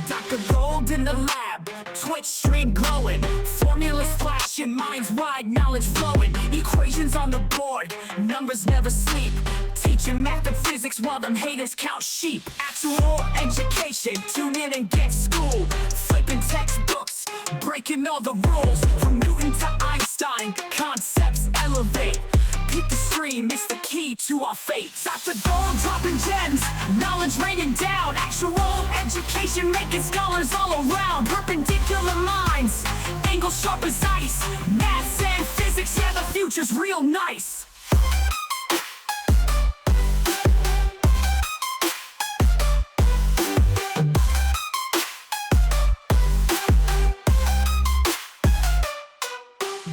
Dr. Gold in the lab, Twitch stream glowing, formulas flashing, minds wide, knowledge flowing, equations on the board, numbers never sleep, teaching math and physics while them haters count sheep. Actual education, tune in and get schooled, flipping textbooks, breaking all the rules, from Newton to Einstein, concepts elevate. Keep the stream, it's the key to our fate. Dr. Gold dropping gems, knowledge raining down, actual education making scholars all around. Perpendicular minds, angles sharp as ice, maths and physics, yeah, the future's real nice.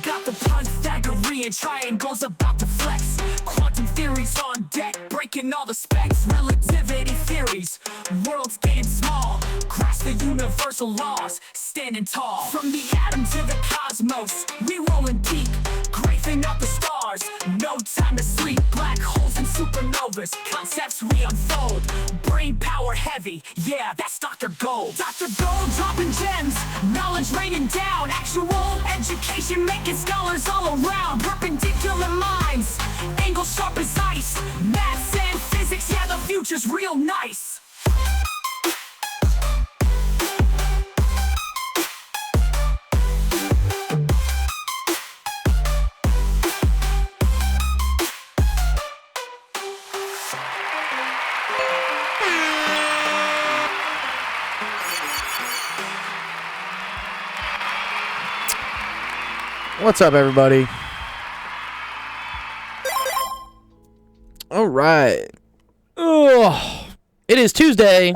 Got the Pythagorean triangles about to flex, quantum theories on deck, breaking all the specs, relativity theories, worlds getting small, grasp the universal laws, standing tall. From the atom to the cosmos, we rolling deep, grazing up the stars, no time to sleep. Black holes and supernovas, concepts we unfold, brain power heavy, yeah, that's Dr. Gold. Dr. Gold dropping gems, knowledge raining down, actual education making scholars all around. Perpendicular minds, angles sharp as ice, maths and physics, yeah, the future's real nice. What's up, everybody? All right. Ugh. It is Tuesday.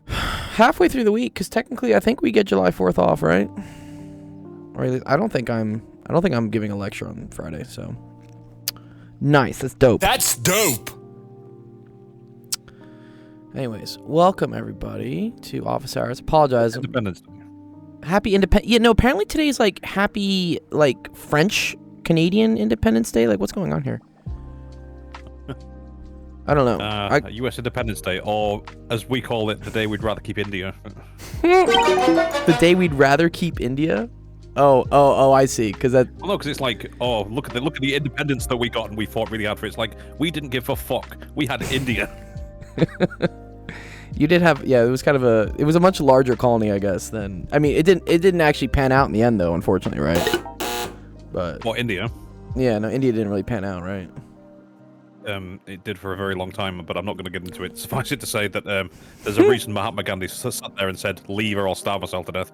Halfway through the week, because technically, I think we get July 4th off, right? Or at least, I don't think I'm giving a lecture on Friday. So nice. That's dope. That's dope. Anyways, welcome everybody to Office Hours. Apologize. Independence Day. Happy Independence. Yeah, no, apparently today is like happy, like French Canadian Independence Day. Like, what's going on here? I don't know. U.S. Independence Day, or as we call it, the day we'd rather keep India. The day we'd rather keep India. Oh, I see. Because that. Well, no, because it's like, oh, look at the independence that we got, and we fought really hard for it. It's like we didn't give a fuck. We had India. You did have, yeah. It was kind of it was a much larger colony, I guess. Than, I mean, it didn't actually pan out in the end, though, unfortunately, right? But. Well, India. Yeah, no, India didn't really pan out, right? It did for a very long time, but I'm not going to get into it. Suffice it to say that there's a reason Mahatma Gandhi sat there and said, "Leave or I'll starve myself to death."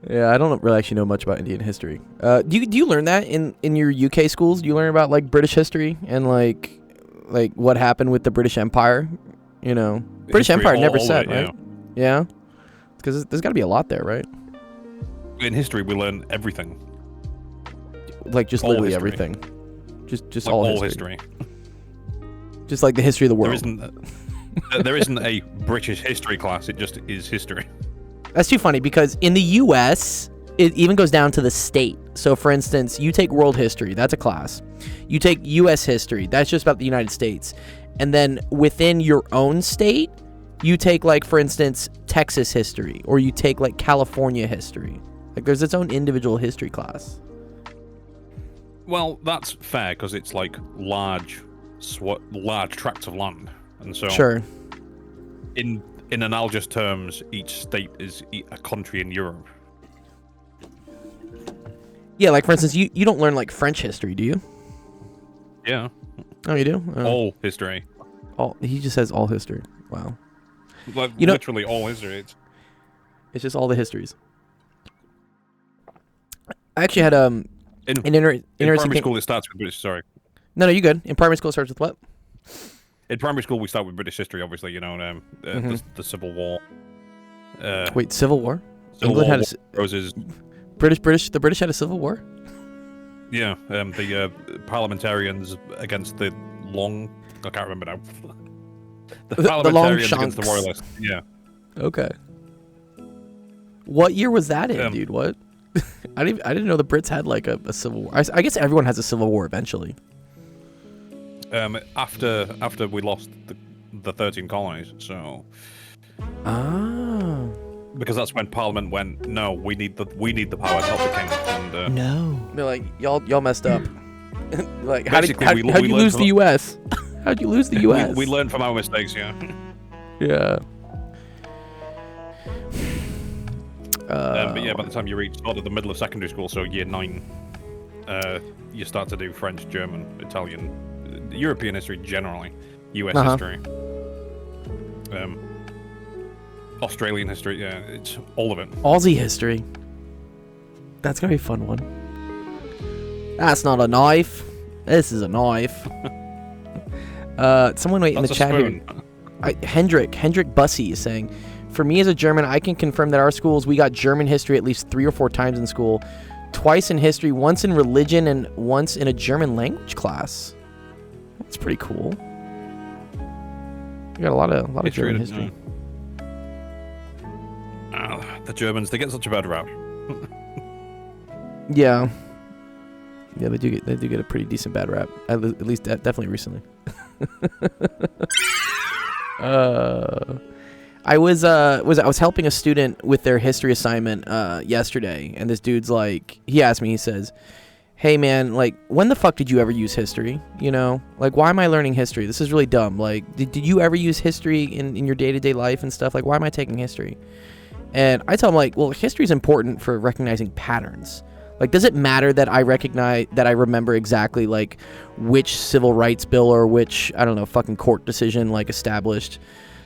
Yeah, I don't really actually know much about Indian history. Do you learn that in your UK schools? Do you learn about like British history and like what happened with the British Empire? You know, British History, Empire never all set, it, right? Yeah, because there's got to be a lot there, right? In history, we learn everything. Like just all literally history. everything. Just Like all history. Just like the history of the world. There isn't a British history class. It just is history. That's too funny because in the U.S., it even goes down to the state. So, for instance, you take world history, that's a class. You take U.S. history, that's just about the United States. And then within your own state, you take, like, for instance, Texas history, or you take, like, California history. Like, there's its own individual history class. Well, that's fair because it's like large tracts of land, and so Sure. In analogous terms, each state is a country in Europe. Yeah, like, for instance, you don't learn, like, French history, do you? Yeah. Oh, you do? Oh. All history. He just says all history. Wow. Like, You know- literally all history. It's just all the histories. I actually had In interesting primary thing- school, it starts with British. Sorry. No, you good. In primary school, it starts with what? In primary school, we start with British history, obviously. You know, the Civil War. Wait, Civil War? Civil England War, had a Roses. The British had a civil war? Yeah, the parliamentarians against the long. I can't remember now. The parliamentarians against the Longshanks. royalists. Yeah. Okay. What year was that in, dude? What? I didn't know the Brits had like a civil war. I guess everyone has a civil war eventually. After we lost the 13 colonies, so because that's when Parliament went, no, we need the power, not the king. And No. They're like, y'all messed up. Like, how'd Basically, you we lose learned the U.S.? How'd you lose the U.S.? we learned from our mistakes, yeah. Yeah. But yeah, by the time you reach sort of the middle of secondary school, so year 9, you start to do French, German, Italian, European history generally, US history, Australian history. Yeah, it's all of it. Aussie history. That's gonna be a fun one. That's not a knife. This is a knife. Someone in the chat here. Hendrik Bussy is saying, for me as a German, I can confirm that our schools, we got German history at least 3 or 4 times in school. Twice in history, once in religion, and once in a German language class. That's pretty cool. We got a lot of German history. The Germans, they get such a bad rap. Yeah. Yeah, they do get a pretty decent bad rap. At least definitely recently. I was helping a student with their history assignment yesterday, and this dude's like, he asked me, he says, "Hey man, like, when the fuck did you ever use history? You know, like, why am I learning history? This is really dumb. Like, did you ever use history in your day-to-day life and stuff? Like, why am I taking history?" And I tell him, like, well, history is important for recognizing patterns. Like, does it matter that I remember exactly, like, which civil rights bill or which, I don't know, fucking court decision, like, established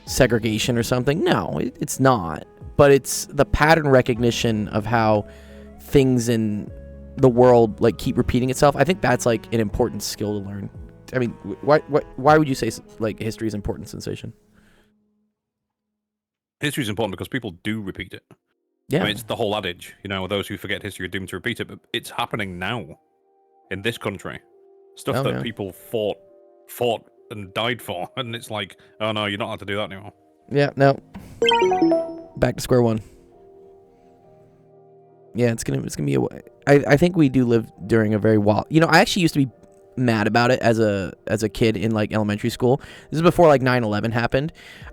segregation or something? No, it's not. But it's the pattern recognition of how things in the world, like, keep repeating itself. I think that's, like, an important skill to learn. I mean, why would you say, like, history is important, Sensation? History is important because people do repeat it. Yeah. I mean, it's the whole adage, you know, those who forget history are doomed to repeat it, but it's happening now in this country. Stuff that people fought and died for, and it's like, oh no, you're not allowed to do that anymore. Yeah, no. Back to square one. Yeah, it's gonna be I think we do live during a very wild. You know, I actually used to be mad about it as a kid in, like, elementary school. This is before, like, 9/11 happened.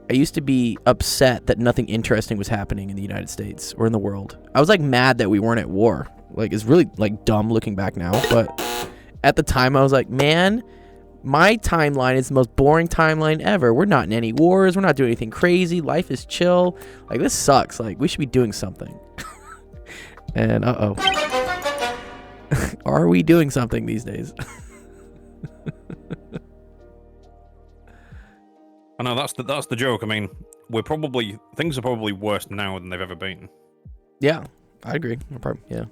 I used to be upset that nothing interesting was happening in the United States or in the world. I was, like, mad that we weren't at war. Like, it's really, like, dumb looking back now, but at the time I was like, man, my timeline is the most boring timeline ever. We're not in any wars. We're not doing anything crazy. Life is chill. Like, this sucks. Like, we should be doing something. And are we doing something these days? I know that's the joke. I mean, things are probably worse now than they've ever been. Yeah, I agree. Yeah.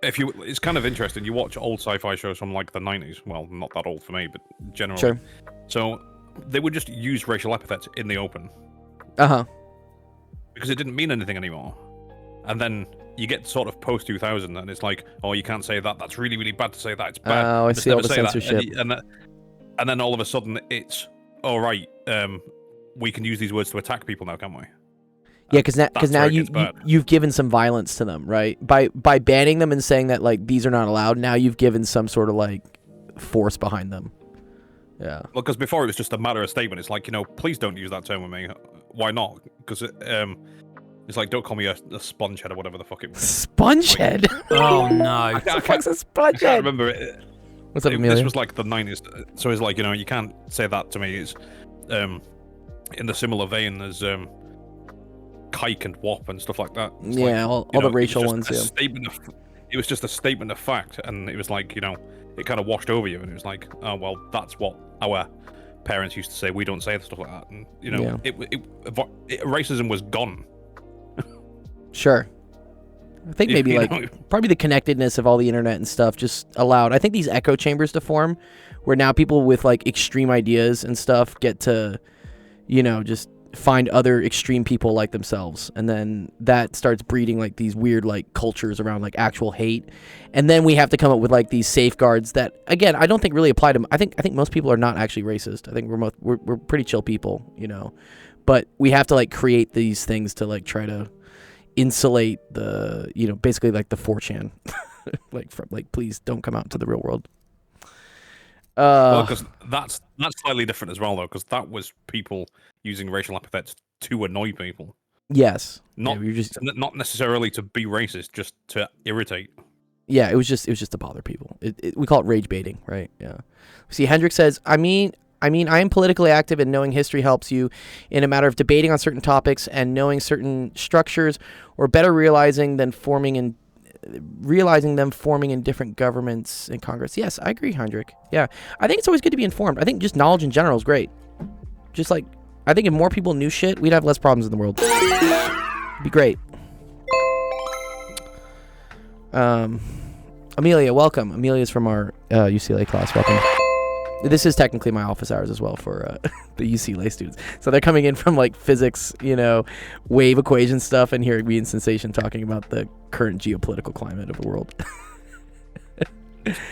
It's kind of interesting. You watch old sci-fi shows from, like, the 90s. Well, not that old for me, but generally. Sure. So they would just use racial epithets in the open. Because it didn't mean anything anymore. And then you get sort of post 2000, and it's like, oh, you can't say that. That's really, really bad to say that. It's bad. Oh, I see all the censorship. And then all of a sudden, it's, all right, we can use these words to attack people now, can't we? Yeah, because now you've given some violence to them, right? By banning them and saying that, like, these are not allowed. Now you've given some sort of, like, force behind them. Yeah. Well, because before it was just a matter of statement. It's like, you know, please don't use that term with me. Why not? Because it's like, don't call me a spongehead or whatever the fuck it was. Spongehead? Oh no! I can't remember it. What's up, Amelia? This was like the 90s, so it's like, you know, you can't say that to me. It's in the similar vein as kike and wop and stuff like that. It's yeah, like, all the racial ones. Yeah. It was just a statement of fact, and it was like, you know, it kind of washed over you, and it was like, oh well, that's what our parents used to say. We don't say stuff like that, and you know, racism was gone. Sure. I think maybe probably the connectedness of all the internet and stuff just allowed, I think, these echo chambers to form where now people with, like, extreme ideas and stuff get to, you know, just find other extreme people like themselves, and then that starts breeding, like, these weird, like, cultures around, like, actual hate. And then we have to come up with, like, these safeguards that, again, I don't think really apply to. I think most people are not actually racist. I think we're pretty chill people, you know, but we have to, like, create these things to, like, try to insulate the, you know, basically, like, the 4chan like, from, like, please don't come out into the real world. Because that's slightly different as well, though, because that was people using racial epithets to annoy people. Yes. Not not necessarily to be racist, just to irritate. Yeah, it was just to bother people. We call it rage baiting, right? Yeah. See, Hendrik says, I mean, I am politically active, and knowing history helps you in a matter of debating on certain topics and knowing certain structures, or better realizing them forming in different governments and Congress. Yes, I agree, Hendrik. Yeah, I think it's always good to be informed. I think just knowledge in general is great. Just like, I think if more people knew shit, we'd have less problems in the world. It'd be great. Amelia, welcome. Amelia's from our UCLA class. Welcome. This is technically my office hours as well for the UCLA students. So they're coming in from like physics, wave equation stuff, and hearing me in Sensation talking about the current geopolitical climate of the world.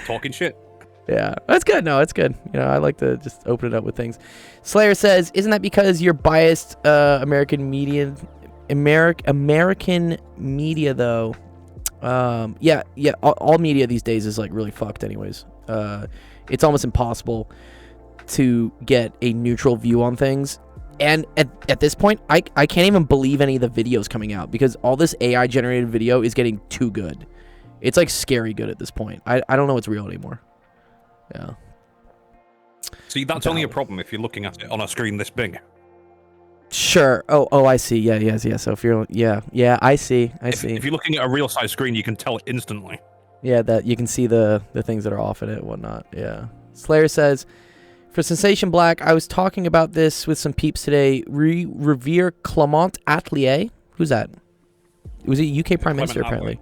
Talking shit. Yeah, that's good. No, it's good. I like to just open it up with things. Slayer says, "Isn't that because you're biased American media, though?" Yeah. All media these days is like really fucked, anyways. It's almost impossible to get a neutral view on things. And at this point, I can't even believe any of the videos coming out, because all this AI generated video is getting too good. It's like scary good at this point. I don't know what's real anymore. Yeah. See, that's only a problem if you're looking at it on a screen this big. Sure. Oh, I see. Yeah. So if you're, I see. If you're looking at a real size screen, you can tell it instantly. Yeah, that you can see the things that are off in it and whatnot. Yeah. Slayer says, for Sensation Black, I was talking about this with some peeps today. Revere Clement Attlee. Who's that? Was he UK Prime Minister, apparently?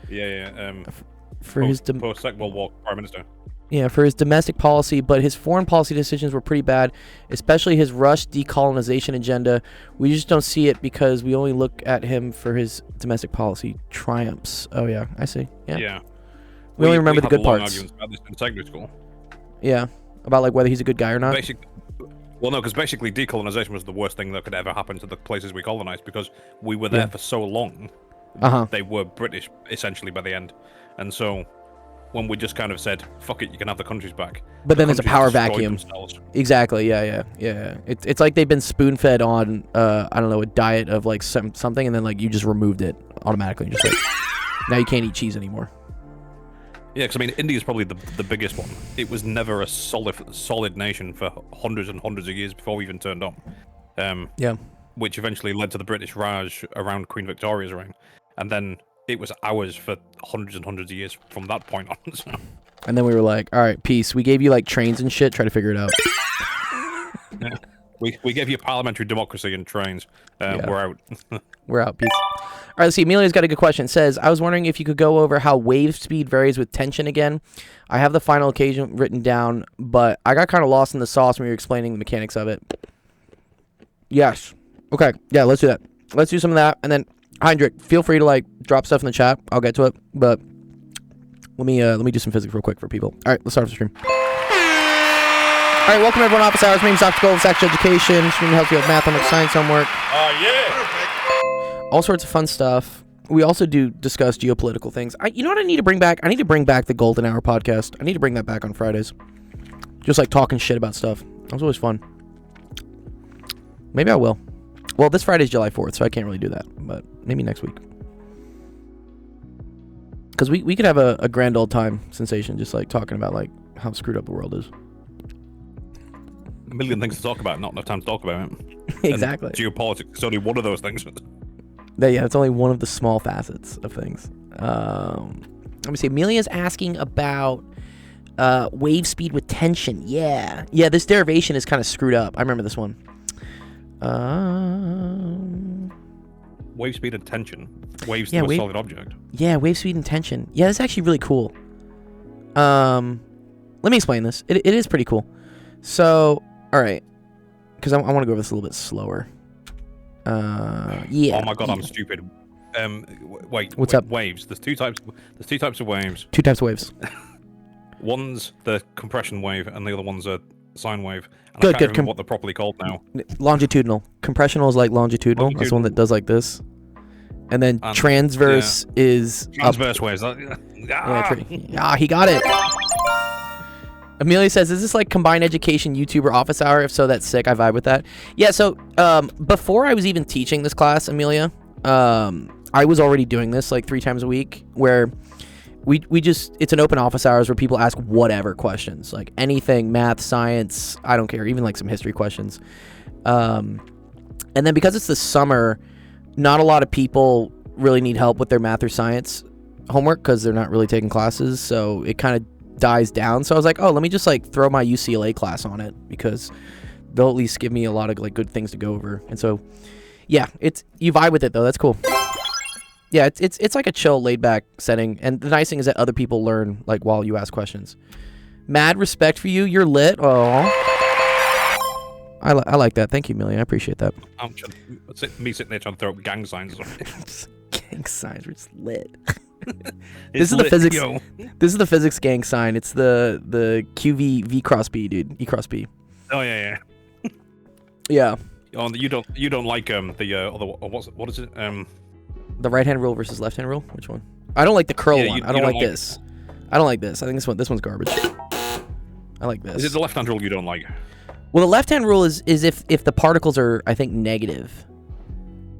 Yeah. For his post-Second World War Prime Minister. Yeah, for his domestic policy, but his foreign policy decisions were pretty bad, especially his Rush decolonization agenda. We just don't see it because we only look at him for his domestic policy triumphs. Oh, yeah, I see. Yeah. We only remember the good parts. Arguments about this in secondary school. Yeah, about like whether he's a good guy or not. Because basically decolonization was the worst thing that could ever happen to the places we colonized, because we were there for so long. They were British, essentially, by the end. And so when we just kind of said, fuck it, you can have the countries back. But then there's a power vacuum. Exactly, yeah. It's like they've been spoon-fed on, I don't know, a diet of like something, and then like you just removed it automatically. Just like, now you can't eat cheese anymore. Yeah, because I mean, India's probably the biggest one. It was never a solid nation for hundreds and hundreds of years before we even turned on. Which eventually led to the British Raj around Queen Victoria's reign. And then it was ours for hundreds and hundreds of years from that point on. So. And then we were like, all right, peace. We gave you like trains and shit. Try to figure it out. Yeah. We gave you parliamentary democracy and trains. We're out. We're out. Peace. All right, let's see. Amelia's got a good question. It says, I was wondering if you could go over how wave speed varies with tension again. I have the final occasion written down, but I got kind of lost in the sauce when you were explaining the mechanics of it. Yes. Okay. Yeah, let's do that. Let's do some of that. And then, Hendrik, feel free to like drop stuff in the chat. I'll get to it. But let me do some physics real quick for people. All right, let's start the stream. All right, welcome everyone to Office Hours. My name is Dr. Gold of Sexual Education. Stream helps you with math, homework, science homework. All sorts of fun stuff. We also do discuss geopolitical things. You know what I need to bring back? I need to bring back the Golden Hour podcast. I need to bring that back on Fridays. Just like talking shit about stuff. That was always fun. Maybe I will. Well, this Friday's July 4th, so I can't really do that. But maybe next week. Because we could have a grand old time sensation just like talking about like how screwed up the world is. A million things to talk about, not enough time to talk about it. Exactly. And geopolitics is only one of those things. Yeah, it's only one of the small facets of things. Let me see. Amelia's asking about wave speed with tension. Yeah, this derivation is kind of screwed up. I remember this one. Wave speed and tension. Waves to a solid object. Yeah, wave speed and tension. Yeah, that's actually really cool. Let me explain this. It is pretty cool. So, all right, because I want to go over this a little bit slower. Yeah. Oh my god, I'm stupid. Wait. What's up? Waves. There's two types of waves. Two types of waves. One's the compression wave, and the other one's a sine wave. And Good. I can't remember what they're properly called now. Longitudinal. Compressional is like longitudinal. That's the one that does like this. And then transverse is transverse waves. Yeah, he got it. Amelia says, is this like combined education YouTuber office hour? If so, that's sick. I vibe with that. Yeah, so before I was even teaching this class, Amelia, I was already doing this like 3 times a week where we just, it's an open office hours where people ask whatever questions, like anything, math, science, I don't care, even like some history questions. And then because it's the summer, not a lot of people really need help with their math or science homework because they're not really taking classes, so it kind of dies down. So I was like, oh, let me just like throw my UCLA class on it because they'll at least give me a lot of like good things to go over. And so yeah, it's, you vibe with it though, that's cool. Yeah, it's like a chill, laid back setting, and the nice thing is that other people learn like while you ask questions. Mad respect for you, you're lit. Oh, I like that. Thank you, Millie. I appreciate that. I'm me sitting there trying to throw up gang signs. Gang signs, we're just lit. This is the physics. Yo. This is the physics gang sign. It's the QV V cross B, dude. E cross B. Oh yeah. Yeah. Oh, you don't like the other, what is it the right hand rule versus left hand rule? Which one? I don't like the curl one. I don't like this. I don't like this. I think this one's garbage. I like this. Is it the left hand rule you don't like? Well, the left hand rule is if the particles are, I think, negative.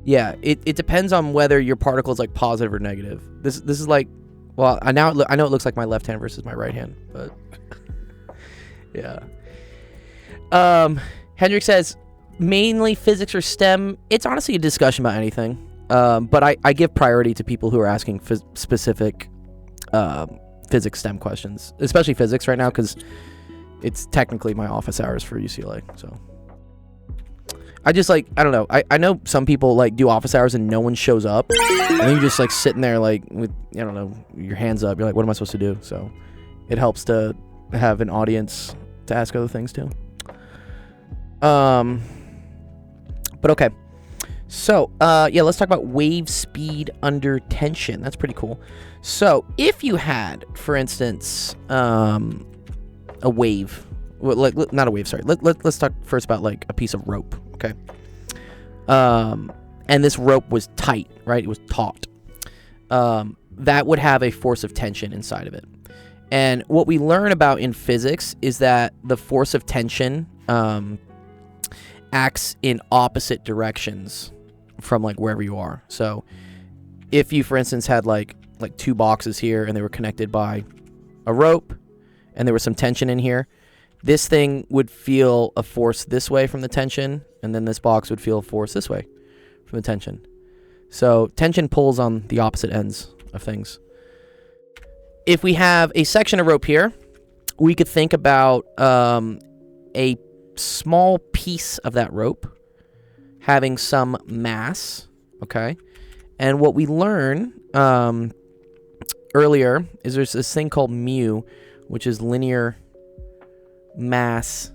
Yeah, it depends on whether your particle is like positive or negative. This is like, well, I know it looks like my left hand versus my right hand, but yeah. Hendrik says mainly physics or STEM. It's honestly a discussion about anything, but I give priority to people who are asking specific physics STEM questions, especially physics right now because it's technically my office hours for UCLA. So I just like, I don't know. I know some people like do office hours and no one shows up. And then you're just like sitting there like with, I don't know, your hands up. You're like, what am I supposed to do? So it helps to have an audience to ask other things too. But okay. So, yeah, let's talk about wave speed under tension. That's pretty cool. So if you had, for instance, a wave, well, like not a wave, sorry. Let's talk first about like a piece of rope. Okay. And this rope was tight, right? It was taut. That would have a force of tension inside of it. And what we learn about in physics is that the force of tension acts in opposite directions from like wherever you are. So if you, for instance, had like 2 boxes here and they were connected by a rope and there was some tension in here, this thing would feel a force this way from the tension, and then this box would feel a force this way from the tension. So tension pulls on the opposite ends of things. If we have a section of rope here, we could think about a small piece of that rope having some mass, okay? And what we learn earlier is there's this thing called mu, which is linear mass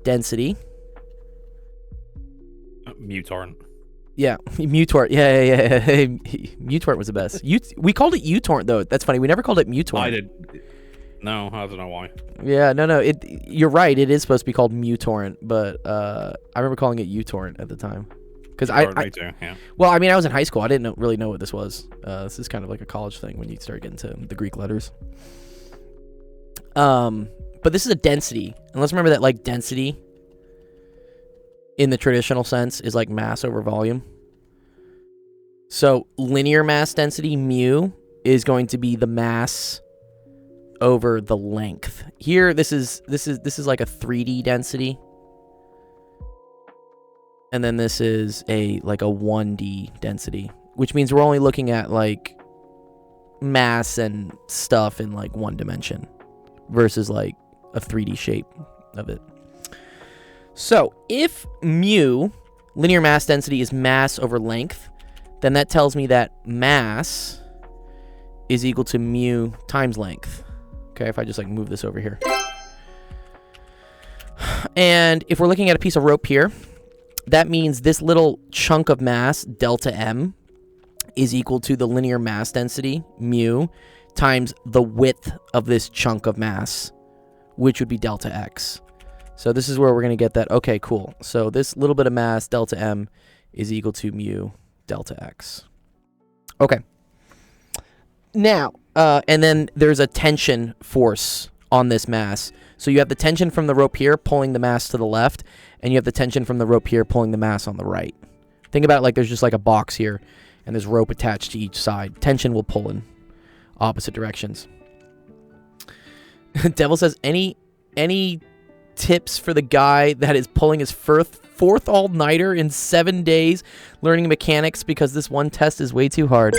density. Mutorant. Yeah, mutorant. Yeah. Mutorant was the best. We called it utorant though. That's funny. We never called it mutorant. I did. No, I don't know why. Yeah, no. You're right. It is supposed to be called mutorant, but I remember calling it utorant at the time. Because me too, yeah. Well, I mean, I was in high school. I didn't really know what this was. This is kind of like a college thing when you start getting to the Greek letters. But this is a density. And let's remember that like density in the traditional sense is like mass over volume. So linear mass density, mu, is going to be the mass over the length. Here, this is like a 3D density. And then this is like a 1D density, which means we're only looking at like mass and stuff in like one dimension versus like a 3D shape of it. So if mu, linear mass density, is mass over length, then that tells me that mass is equal to mu times length. Okay, if I just like move this over here. And if we're looking at a piece of rope here, that means this little chunk of mass, delta M, is equal to the linear mass density, mu, times the width of this chunk of mass, which would be delta X. So this is where we're going to get that. Okay, cool. So this little bit of mass, delta M, is equal to mu delta X. Okay. Now, and then there's a tension force on this mass. So you have the tension from the rope here pulling the mass to the left, and you have the tension from the rope here pulling the mass on the right. Think about it like there's just like a box here, and there's rope attached to each side. Tension will pull in opposite directions. Devil says, any tips for the guy that is pulling his fourth all-nighter in 7 days learning mechanics because this one test is way too hard?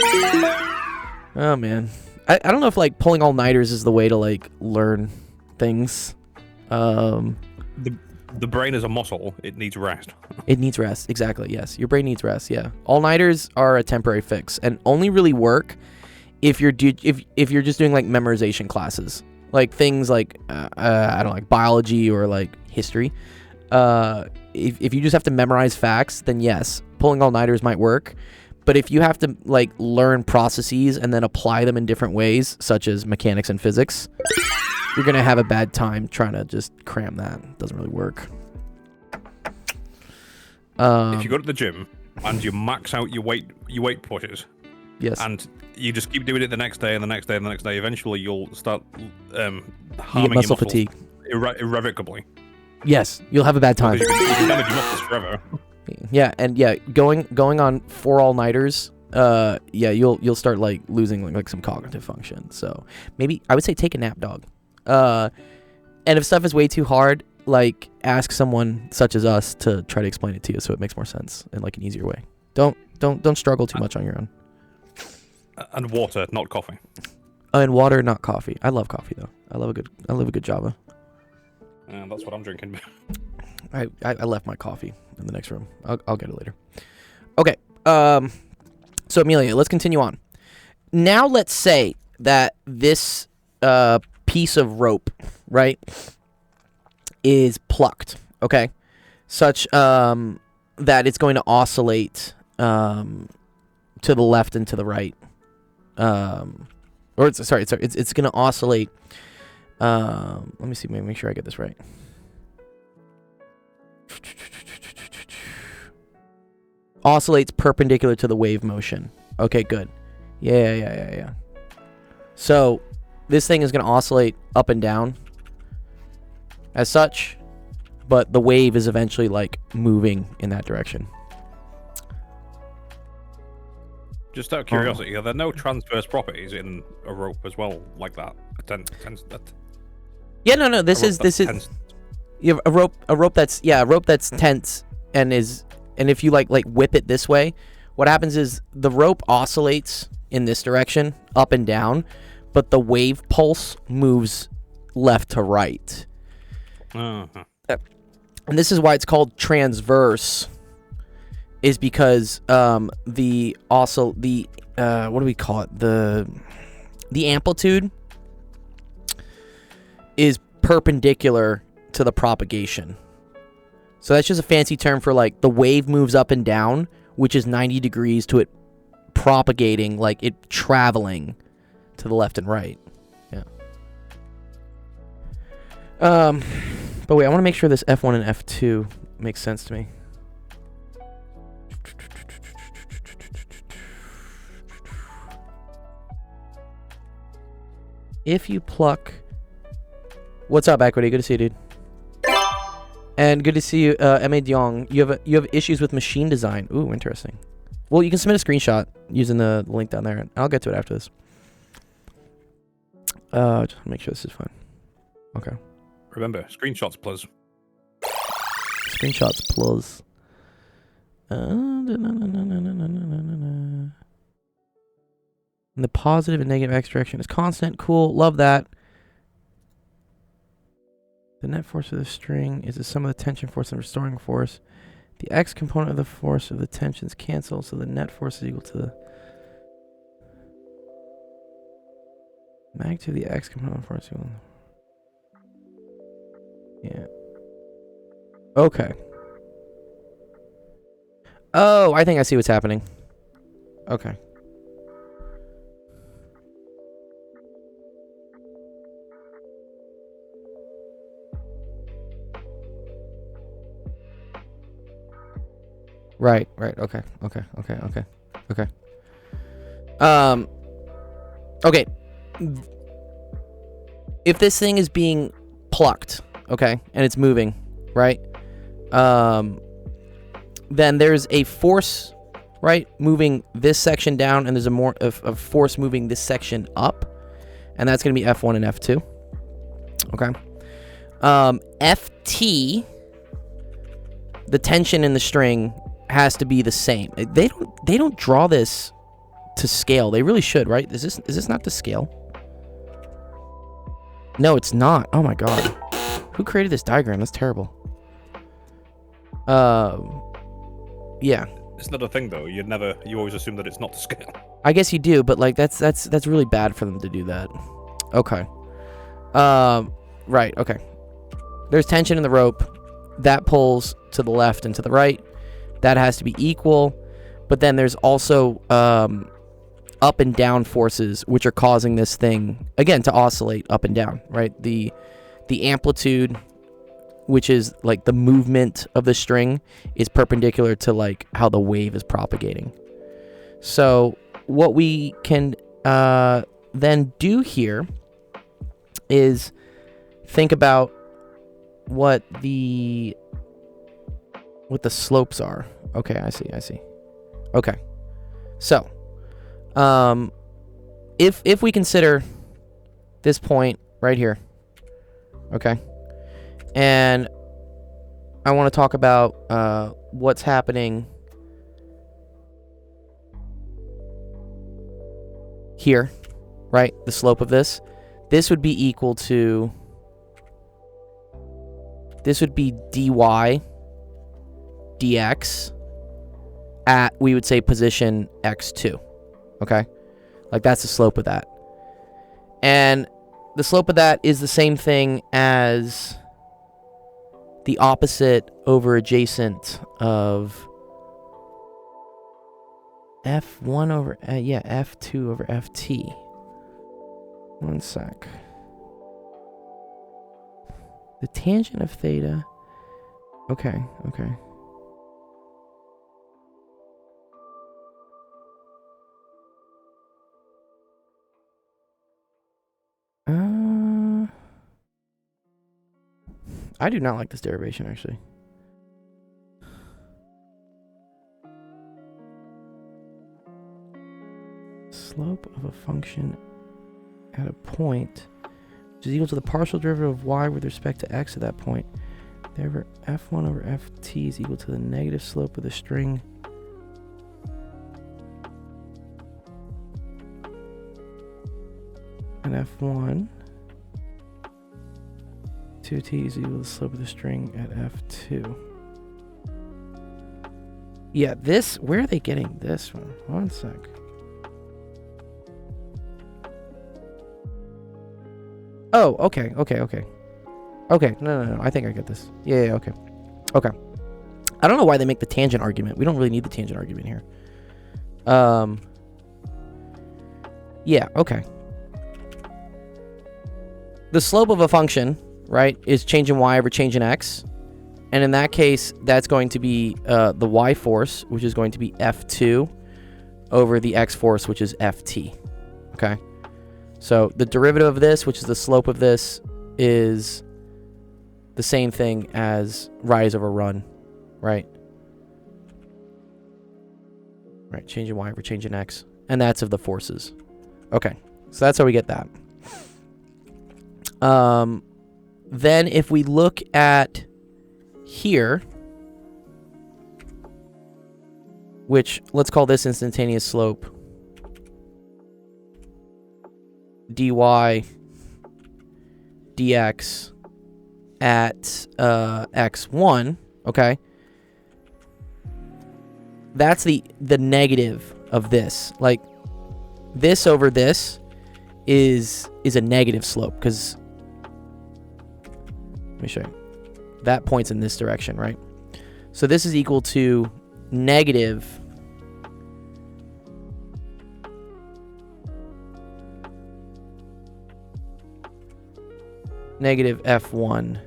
Oh, man. I don't know if, like, pulling all-nighters is the way to, like, learn things. The brain is a muscle. It needs rest. It needs rest. Exactly, yes. Your brain needs rest, yeah. All-nighters are a temporary fix and only really work if you're just doing, like, memorization classes. Like, things like, I don't know, like, biology or, like, history. If you just have to memorize facts, then yes, pulling all-nighters might work. But if you have to, like, learn processes and then apply them in different ways, such as mechanics and physics, you're going to have a bad time trying to just cram that. It doesn't really work. If you go to the gym and you max out your weight pushes, yes, and you just keep doing it the next day and the next day and the next day, eventually you'll start harming you get muscle fatigue. Irrevocably. Yes, you'll have a bad time. You can damage your muscles forever. Yeah, and yeah, going on 4 all-nighters, yeah, you'll start like losing like some cognitive function. So maybe I would say take a nap, dog. And if stuff is way too hard, like ask someone such as us to try to explain it to you so it makes more sense in like an easier way. Don't struggle too much on your own. And water, not coffee. Oh, and water, not coffee. I love coffee though. I love a good Java. That's what I'm drinking. I left my coffee in the next room. I'll get it later. Okay. So Amelia, let's continue on. Now let's say that this piece of rope, right, is plucked, okay, such that it's going to oscillate to the left and to the right. Or it's going to oscillate. Let me see, make sure I get this right. Oscillates perpendicular to the wave motion. Okay, good. Yeah. So this thing is going to oscillate up and down as such, but the wave is eventually like moving in that direction. Just out of curiosity, are there no transverse properties in a rope as well, like that? Yeah, no. This is you have a rope that's tense and if you like whip it this way, what happens is the rope oscillates in this direction, up and down, but the wave pulse moves left to right. Uh-huh. And this is why it's called transverse, is because what do we call it? The amplitude is perpendicular to the propagation. So that's just a fancy term for like the wave moves up and down, which is 90 degrees to it propagating, like it traveling to the left and right. Yeah. But wait, I want to make sure this F1 and F2 makes sense to me. If you pluck... What's up, Equity? Good to see you, dude. And good to see you, M.A. Diong. You have issues with machine design. Ooh, interesting. Well, you can submit a screenshot using the link down there. I'll get to it after this. Just make sure this is fine. Okay. Remember, screenshots plus. Screenshots plus. And the positive and negative x direction is constant. Cool. Love that. The net force of the string is the sum of the tension force and restoring force. The x component of the force of the tensions cancel, so the net force is equal to the magnitude of the x component of the force. Yeah. Okay. Oh, I think I see what's happening. Okay. Right. Okay. Okay. if this thing is being plucked, okay, and it's moving, right? Then there's a force, right, moving this section down, and there's a force moving this section up, and that's going to be F1 and F2. Okay. Ft, the tension in the string has to be the same. They don't draw this to scale. They really should, right? Is this not to scale? No, it's not. Oh my god. Who created this diagram? That's terrible. Yeah. It's not a thing though. You always assume that it's not to scale. I guess you do, but like that's really bad for them to do that. Okay. Right, okay. There's tension in the rope. That pulls to the left and to the right. That has to be equal. But then there's also up and down forces which are causing this thing again to oscillate up and down, right? The amplitude, which is like the movement of the string, is perpendicular to like how the wave is propagating. So what we can then do here is think about what the slopes are. Okay, I see. Okay. So, if we consider this point right here, okay, and I want to talk about what's happening here, right? The slope of this would be equal to, this would be dy dx at, we would say, position x2, okay? Like that's the slope of that. And the slope of that is the same thing as the opposite over adjacent of f1 over, f2 over ft. One sec. The tangent of theta. Okay. I do not like this derivation, actually. Slope of a function at a point which is equal to the partial derivative of y with respect to x at that point. Therefore, f1 over ft is equal to the negative slope of the string at f1. 2t is equal to the slope of the string at f2. Yeah, this, where are they getting this from? One sec. Oh, okay. Okay, no. I think I get this. Yeah, okay. Okay. I don't know why they make the tangent argument. We don't really need the tangent argument here. Yeah, okay. The slope of a function, right, is change in y over change in x. And in that case, that's going to be the y force, which is going to be F2 over the x force, which is Ft. Okay? So the derivative of this, which is the slope of this, is the same thing as rise over run, right? Right, change in y over change in x. And that's of the forces. Okay, so that's how we get that. Then if we look at here, which let's call this instantaneous slope, dy dx at x1, okay? That's the negative of this. Like, this over this is a negative slope, because let me show you. That points in this direction, right? So this is equal to negative f1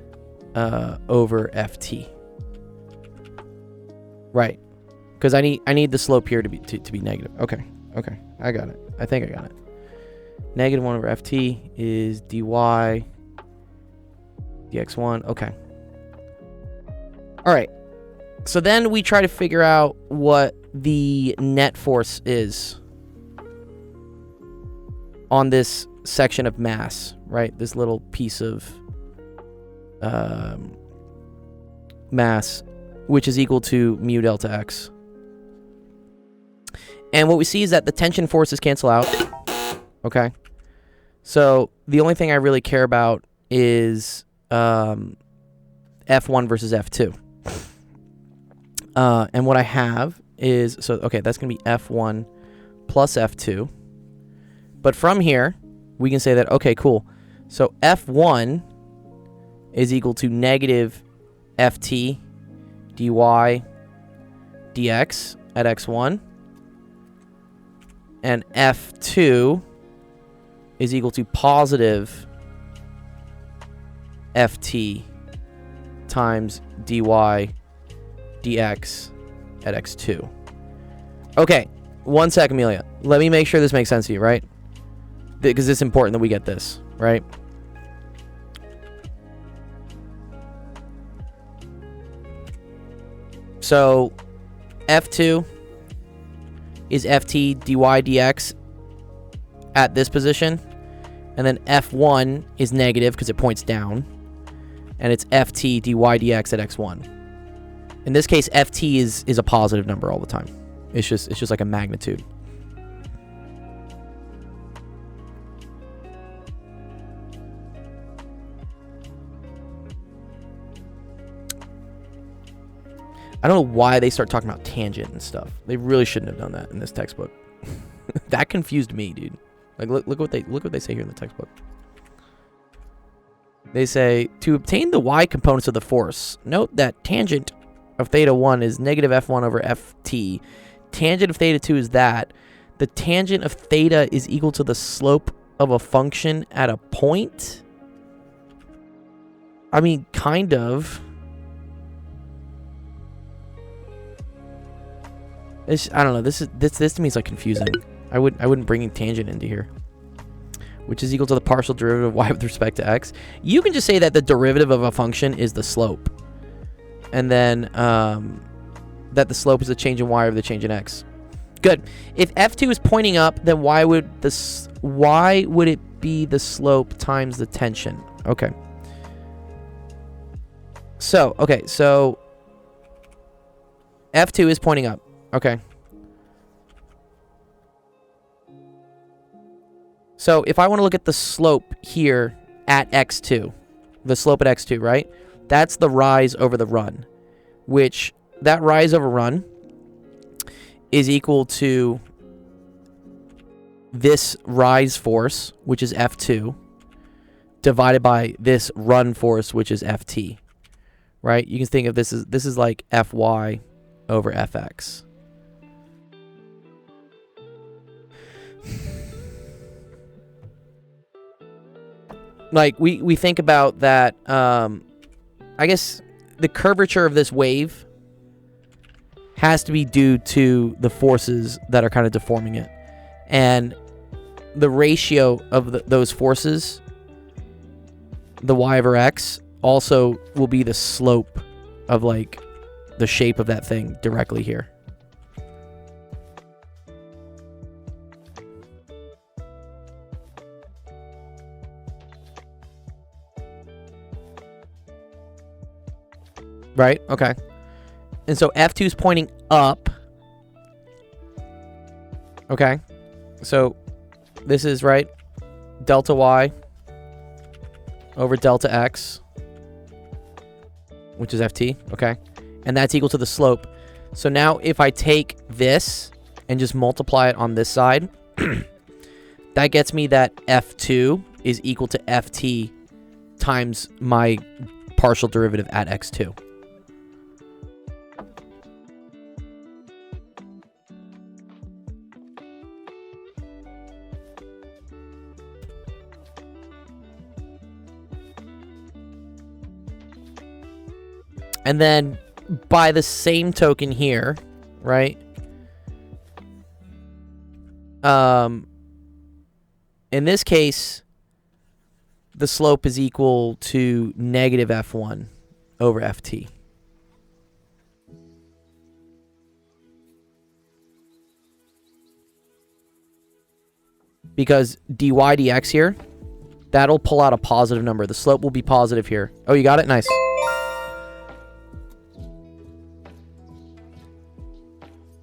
over ft. Right. Because I need the slope here to be negative. Okay. I got it. I think I got it. Negative 1 over ft is dy dx1. Okay. All right. So then we try to figure out what the net force is on this section of mass, right? This little piece of mass, which is equal to mu delta x. And what we see is that the tension forces cancel out. Okay. So the only thing I really care about is F1 versus F2. And what I have is, so, okay, that's going to be F1 plus F2. But from here, we can say that, okay, cool. So F1 is equal to negative Ft dy dx at x1. And F2 is equal to positive Ft times dy dx at x2. Okay, 1 sec, Amelia. Let me make sure this makes sense to you, right? Because it's important that we get this, right? So, F2 is Ft dy dx at this position. And then F1 is negative because it points down. And it's Ft dy dx at x1. In this case, Ft is a positive number all the time. It's just like a magnitude. I don't know why they start talking about tangent and stuff. They really shouldn't have done that in this textbook. That confused me, dude. Like look what they say here in the textbook. They say to obtain the y components of the force, note that tangent of theta 1 is negative F1 over Ft. Tangent of theta 2 is that. The tangent of theta is equal to the slope of a function at a point. I mean, kind of. I don't know. This to me is like confusing. I wouldn't bring tangent into here, which is equal to the partial derivative of y with respect to x. You can just say that the derivative of a function is the slope, and then that the slope is the change in y over the change in x. Good. If F2 is pointing up, then why would it be the slope times the tension? Okay. So F2 is pointing up. Okay. So if I want to look at the slope here at x2, the slope at x2, right? That's the rise over the run, which that rise over run is equal to this rise force, which is F2, divided by this run force, which is Ft, right? You can think of this is like Fy over Fx. Like, we think about that, I guess the curvature of this wave has to be due to the forces that are kind of deforming it. And the ratio of those forces, the y over x, also will be the slope of, like, the shape of that thing directly here. Right? Okay. And so F2 is pointing up. Okay. So this is, right, delta y over delta x, which is Ft. Okay. And that's equal to the slope. So now if I take this and just multiply it on this side, that gets me that F2 is equal to Ft times my partial derivative at x2. And then by the same token here, right? In this case, the slope is equal to negative f1 over ft. Because dy dx here, that'll pull out a positive number. The slope will be positive here. Oh, you got it? Nice.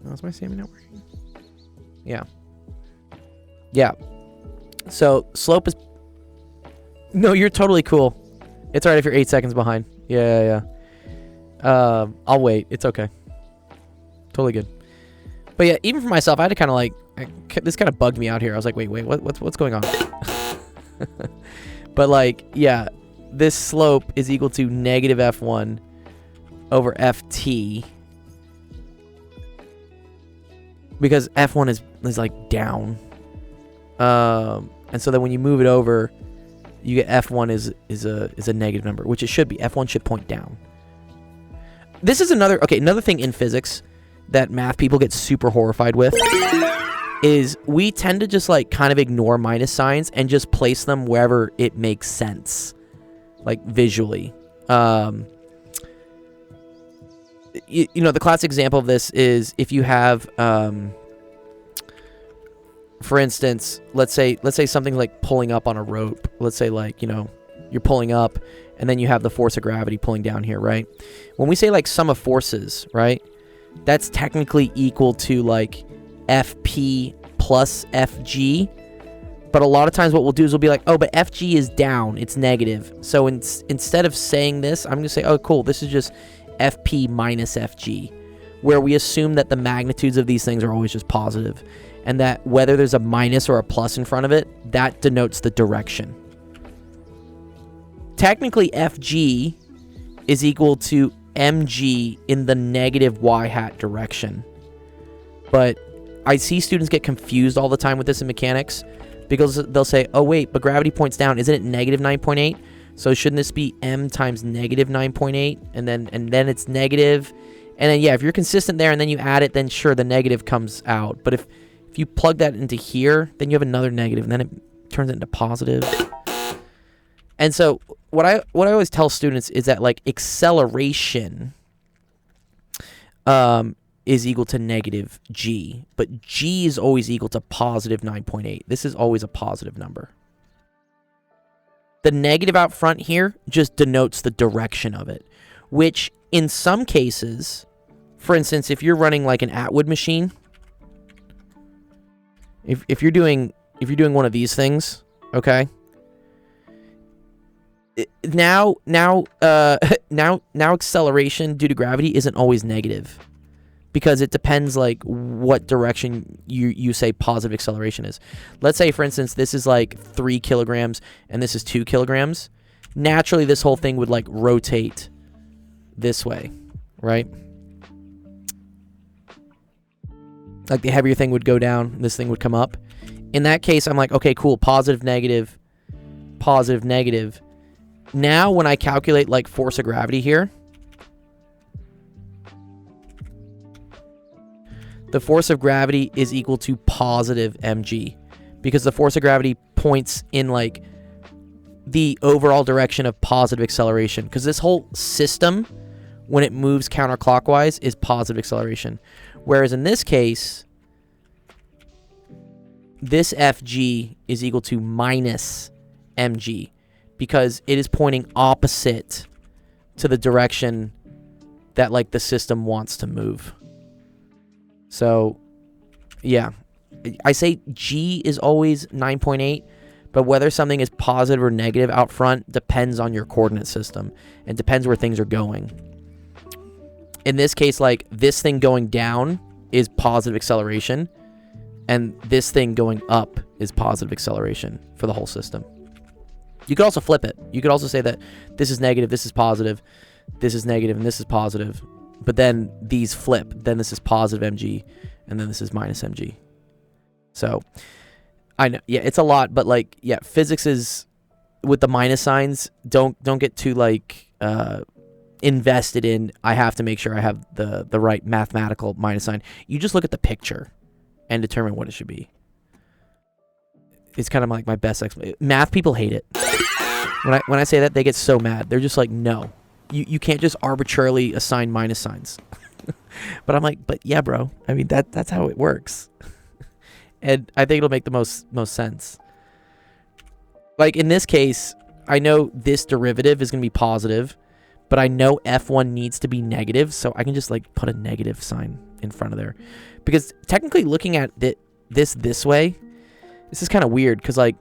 Oh, is my stamina not working? Yeah. Yeah. So, slope is... No, you're totally cool. It's alright if you're 8 seconds behind. Yeah. I'll wait. It's okay. Totally good. But yeah, even for myself, I had to kind of like... This kind of bugged me out here. I was like, wait, what's going on? But like, yeah, this slope is equal to negative f1 over ft. Because f1 is like down. And so then when you move it over, you get f1 is a negative number, which it should be. F1 should point down. This is another thing in physics that math people get super horrified with is we tend to just like kind of ignore minus signs and just place them wherever it makes sense, like visually. You know, the classic example of this is if you have, for instance, let's say something like pulling up on a rope. Let's say like, you know, you're pulling up and then you have the force of gravity pulling down here, right? When we say like sum of forces, right? That's technically equal to like FP plus FG. But a lot of times what we'll do is we'll be like, oh, but FG is down. It's negative. So instead of saying this, I'm going to say, oh, cool. This is just FP minus FG, where we assume that the magnitudes of these things are always just positive, and that whether there's a minus or a plus in front of it, that denotes the direction. Technically, FG is equal to mg in the negative y hat direction. But I see students get confused all the time with this in mechanics, because they'll say, oh wait, but gravity points down. Isn't it negative 9.8? So shouldn't this be m times negative 9.8? And then it's negative. And then, yeah, if you're consistent there and then you add it, then sure, the negative comes out. But if you plug that into here, then you have another negative, and then it turns it into positive. And so what I always tell students is that like acceleration is equal to negative g, but g is always equal to positive 9.8. This is always a positive number. The negative out front here just denotes the direction of it, which in some cases, for instance, if you're running like an Atwood machine, if you're doing one of these things, okay? Now acceleration due to gravity isn't always negative, because it depends like what direction you say positive acceleration is. Let's say, for instance, this is like 3 kilograms and this is 2 kilograms. Naturally, this whole thing would like rotate this way, right? Like the heavier thing would go down, this thing would come up. In that case, I'm like, okay, cool, positive, negative, positive, negative. Now, when I calculate like force of gravity here, the force of gravity is equal to positive mg, because the force of gravity points in like the overall direction of positive acceleration, because this whole system, when it moves counterclockwise, is positive acceleration. Whereas in this case, this fg is equal to minus mg, because it is pointing opposite to the direction that like the system wants to move. So, yeah, I say G is always 9.8, but whether something is positive or negative out front depends on your coordinate system and depends where things are going. In this case, like this thing going down is positive acceleration, and this thing going up is positive acceleration for the whole system. You could also flip it. You could also say that this is negative, this is positive, this is negative, and this is positive. But then these flip. Then this is positive mg, and then this is minus mg. So, I know, yeah, it's a lot, but like, yeah, physics is, with the minus signs, don't get too like invested in, I have to make sure I have the right mathematical minus sign. You just look at the picture and determine what it should be. It's kind of like my best explanation. Math people hate it. When I say that, they get so mad. They're just like, no, you can't just arbitrarily assign minus signs. But I'm like, but yeah, bro. I mean, that's how it works. And I think it'll make the most sense. Like in this case, I know this derivative is going to be positive, but I know f1 needs to be negative, so I can just like put a negative sign in front of there. Because technically looking at this way, this is kind of weird because like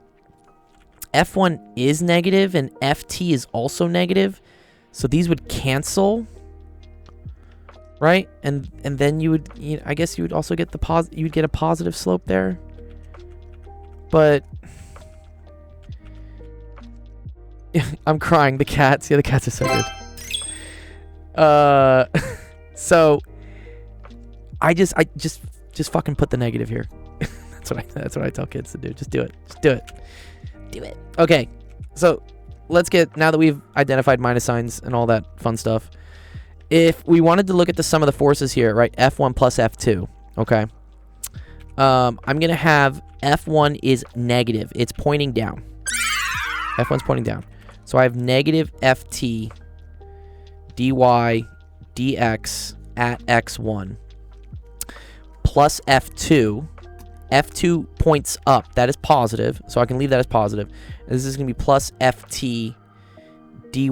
f1 is negative and ft is also negative. So these would cancel, right? And then you would, I guess you would also get you would get a positive slope there. But I'm crying. The cats, yeah, the cats are so good. So I just fucking put the negative here. That's what I tell kids to do. Just do it. Just do it. Do it. Okay. So let's get, now that we've identified minus signs and all that fun stuff, if we wanted to look at the sum of the forces here, right? F1 plus F2. Okay. I'm going to have F1 is negative. It's pointing down. F1's pointing down. So I have negative Ft dy dx at x1 plus F2. F2 points up. That is positive. So I can leave that as positive. And this is going to be plus Ft dy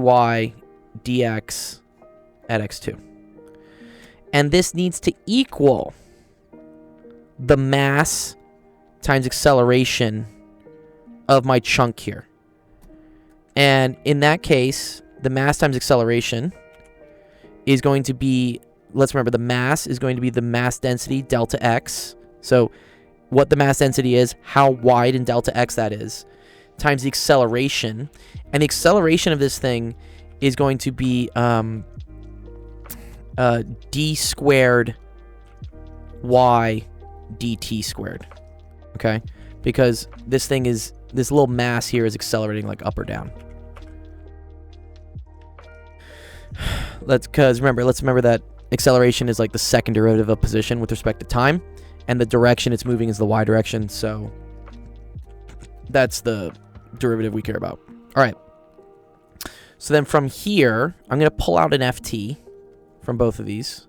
dx at x2. And this needs to equal the mass times acceleration of my chunk here. And in that case, the mass times acceleration is going to be, let's remember, the mass is going to be the mass density delta x. So what the mass density is, how wide in delta x that is, times the acceleration. And the acceleration of this thing is going to be d squared y dt squared. Okay? Because this little mass here is accelerating like up or down. Let's remember that acceleration is like the second derivative of position with respect to time, and the direction it's moving is the y direction, so that's the derivative we care about. All right. So then from here, I'm going to pull out an ft from both of these.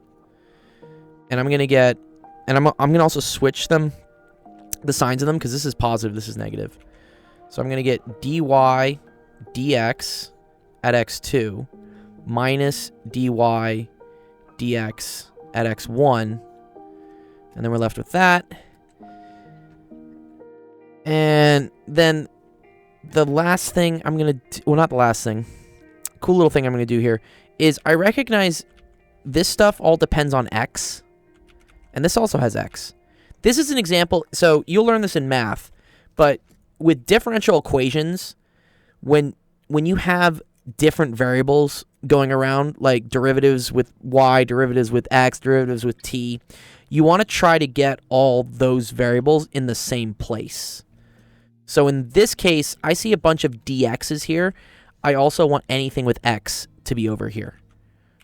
And I'm going to get, and I'm going to also switch them, the signs of them, because this is positive, this is negative. So I'm going to get dy dx at x2 minus dy dx at x1. And then we're left with that. And then the last thing I'm going to, well, not the last thing, cool little thing I'm going to do here is I recognize this stuff all depends on x. And this also has x. This is an example. So you'll learn this in math. But with differential equations, when you have different variables going around, like derivatives with y, derivatives with x, derivatives with t, you want to try to get all those variables in the same place. So in this case, I see a bunch of dx's here. I also want anything with x to be over here.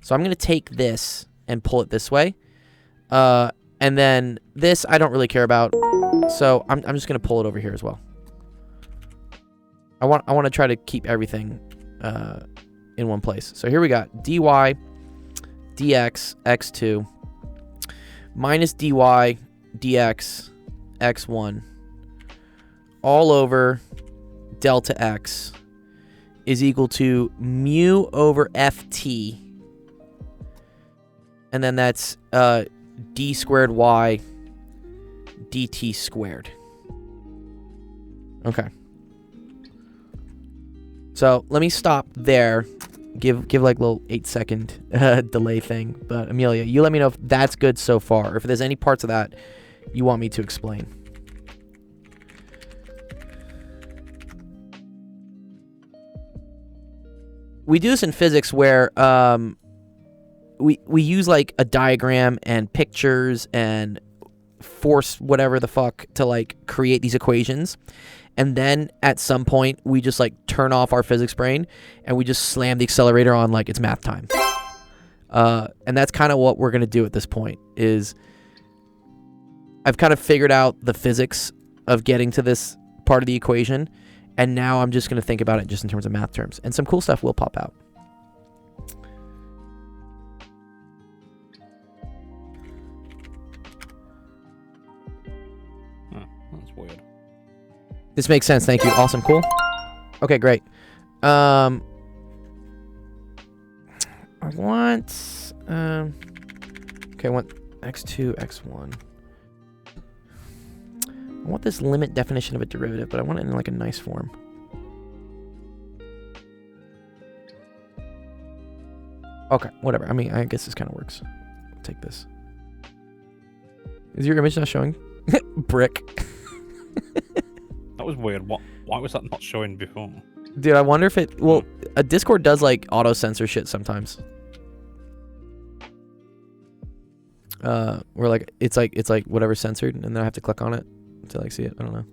So I'm going to take this and pull it this way. And then this I don't really care about. So I'm just going to pull it over here as well. I want to try to keep everything in one place. So here we got dy dx x2 minus dy dx x1 all over delta x is equal to mu over ft, and then that's d squared y dt squared. Okay. So let me stop there. Give like a little 8-second delay thing. But Amelia, you let me know if that's good so far, or if there's any parts of that you want me to explain. We do this in physics where we use like a diagram and pictures and force whatever the fuck to like create these equations. And then at some point we just like turn off our physics brain and we just slam the accelerator on like it's math time. And that's kind of what we're going to do at this point is I've kind of figured out the physics of getting to this part of the equation. And now I'm just going to think about it just in terms of math terms. And some cool stuff will pop out. That's weird. This makes sense. Thank you. Awesome. Cool. Okay, great. I want... okay, I want x2, x1. I want this limit definition of a derivative, but I want it in like a nice form. Okay, whatever. I mean, I guess this kind of works. I'll take this. Is your image not showing? Brick. That was weird. Why was that not showing before? Dude, I wonder if it... Well, a Discord does like auto-censor shit sometimes. Where like it's like whatever's censored, and then I have to click on it to like see it. I don't know.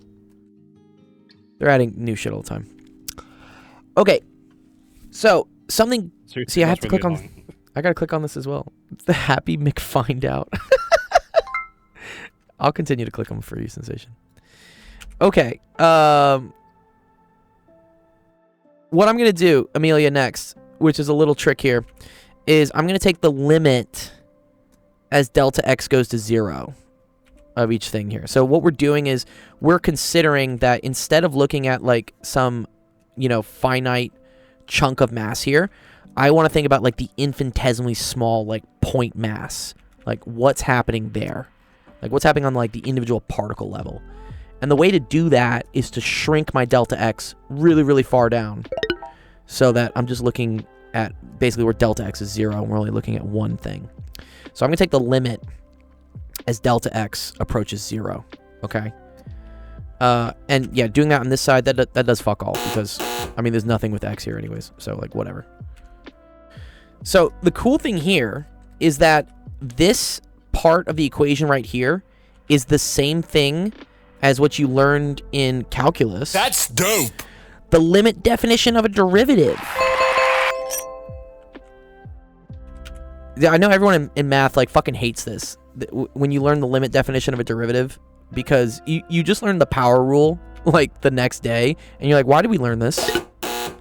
They're adding new shit all the time. Okay, so something. See, I have to click on. I gotta click on this as well. It's the Happy McFind Out. I'll continue to click on for you, Sensation. Okay. What I'm gonna do, Amelia, next, which is a little trick here, is I'm gonna take the limit as delta x goes to 0 of each thing here. So what we're doing is we're considering that instead of looking at like some, you know, finite chunk of mass here, I want to think about like the infinitesimally small like point mass, like what's happening there, like what's happening on like the individual particle level. And the way to do that is to shrink my delta x really, really far down so that I'm just looking at basically where delta x is 0 and we're only looking at one thing. So I'm going to take the limit as delta x approaches 0, okay? And yeah, doing that on this side, that does fuck all, because, I mean, there's nothing with x here anyways, so, like, whatever. So the cool thing here is that this part of the equation right here is the same thing as what you learned in calculus. That's dope! The limit definition of a derivative. I know everyone in math like fucking hates this when you learn the limit definition of a derivative, because you just learn the power rule like the next day and you're like, why did we learn this?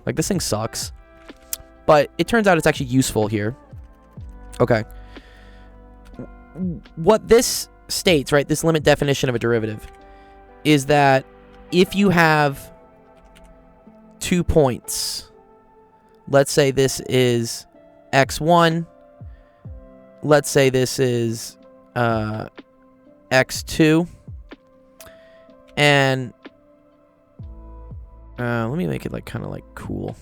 Like, this thing sucks. But it turns out it's actually useful here. Okay. What this states, right, this limit definition of a derivative, is that if you have 2 points, let's say this is x1, let's say this is x2, and let me make it like kind of like cool.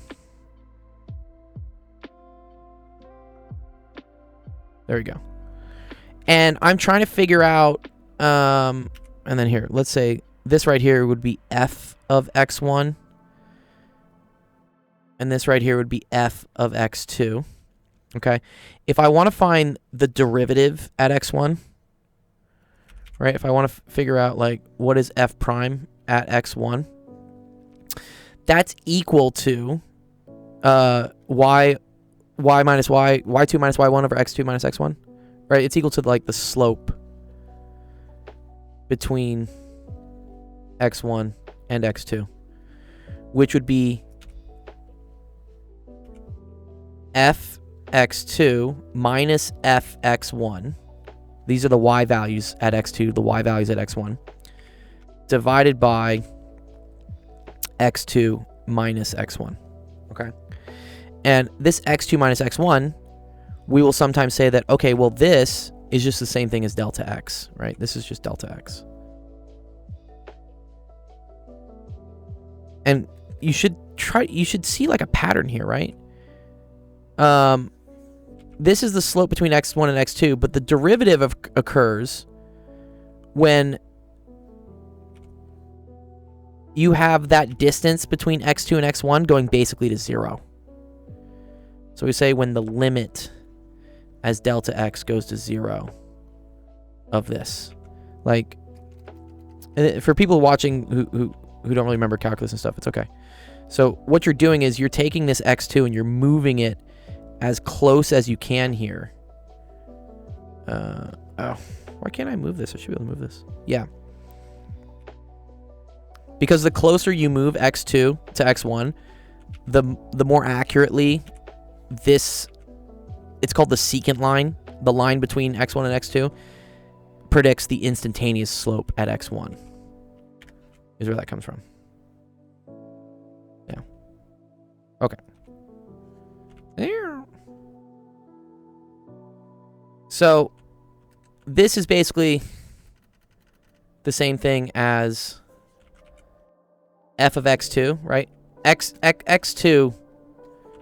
There we go. And I'm trying to figure out, and then here, let's say this right here would be f of x1, and this right here would be f of x2. Okay, if I want to find the derivative at x1, right, if I want to figure out, like, what is f prime at x1, that's equal to y minus y, y2 minus y1 over x2 minus x1, right? It's equal to, like, the slope between x1 and x2, which would be f x2 minus f x1. These are the y values at x2, the y values at x1, divided by x2 minus x1. Okay? And this x2 minus x1, we will sometimes say that, okay, well, this is just the same thing as delta x, right? This is just delta x. And you should see like a pattern here, right? This is the slope between x1 and x2, but the derivative occurs when you have that distance between x2 and x1 going basically to 0. So we say when the limit as delta x goes to 0 of this. Like, for people watching who don't really remember calculus and stuff, it's okay. So what you're doing is you're taking this x2 and you're moving it as close as you can here. Oh, why can't I move this? I should be able to move this. Yeah. Because the closer you move x2 to x1, the more accurately this, it's called the secant line, the line between x1 and x2, predicts the instantaneous slope at x1. Is where that comes from. Yeah. Okay. There. So this is basically the same thing as f of x2, right? X2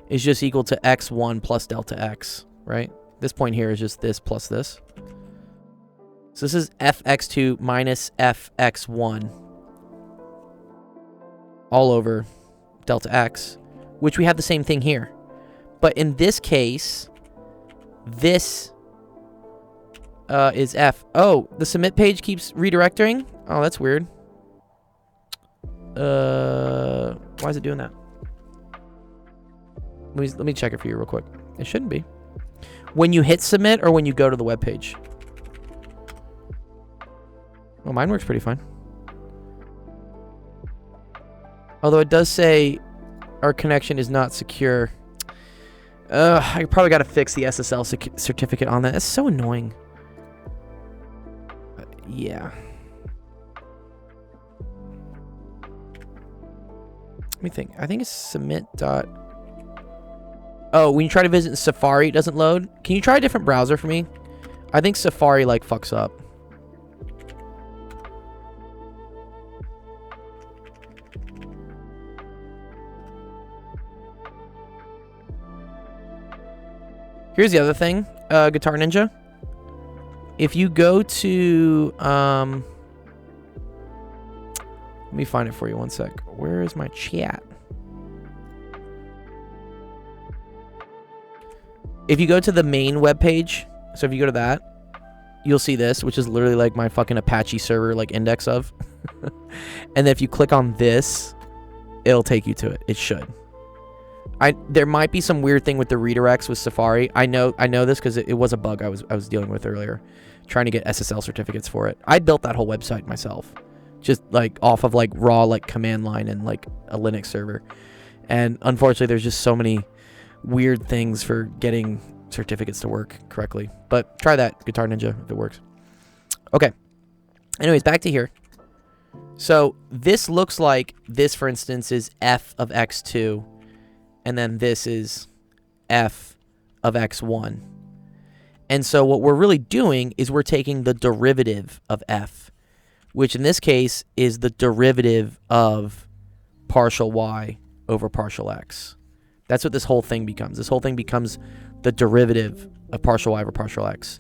is just equal to x1 plus delta x, right? This point here is just this plus this. So this is fx2 minus fx1 all over delta x, which we have the same thing here. But in this case, this is f. Oh, the submit page keeps redirecting? Oh, that's weird. Why is it doing that? Let me check it for you real quick. It shouldn't be. When you hit submit or when you go to the web page? Well, mine works pretty fine. Although it does say our connection is not secure. I probably got to fix the SSL certificate on that. It's so annoying. Yeah. Let me think. I think it's submit dot. Oh, when you try to visit Safari, it doesn't load. Can you try a different browser for me? I think Safari like fucks up. Here's the other thing, Guitar Ninja. If you go to, let me find it for you 1 sec. Where is my chat? If you go to the main web page, so if you go to that, you'll see this, which is literally like my fucking Apache server, like index of. And then if you click on this, it'll take you to it. It should. There might be some weird thing with the redirects with Safari. I know this because it was a bug I was dealing with earlier, trying to get SSL certificates for it. I built that whole website myself, just like off of like raw like command line and like a Linux server. And unfortunately, there's just so many weird things for getting certificates to work correctly. But try that, Guitar Ninja, if it works. Okay. Anyways, back to here. So this looks like this, for instance, is f of x2. And then this is f of x1. And so what we're really doing is we're taking the derivative of f, which in this case is the derivative of partial y over partial x. That's what this whole thing becomes. This whole thing becomes the derivative of partial y over partial x.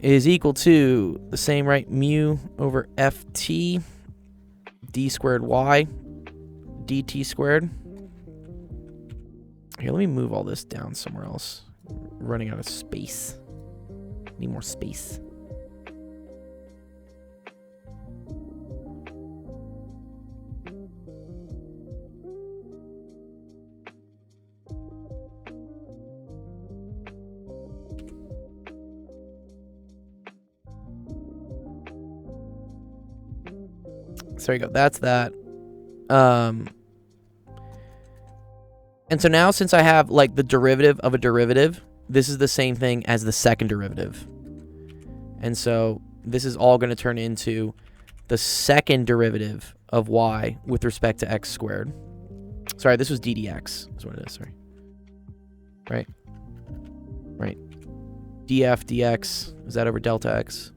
Is equal to the same, right? Mu over ft d squared y dt squared. Here, let me move all this down somewhere else. I'm running out of space. Need more space. So there you go. That's that. And so now, since I have like the derivative of a derivative, this is the same thing as the second derivative. And so this is all going to turn into the second derivative of y with respect to x squared. Sorry, this was ddx. Is what it is. Sorry. Right. Right. df dx. Is that over delta x?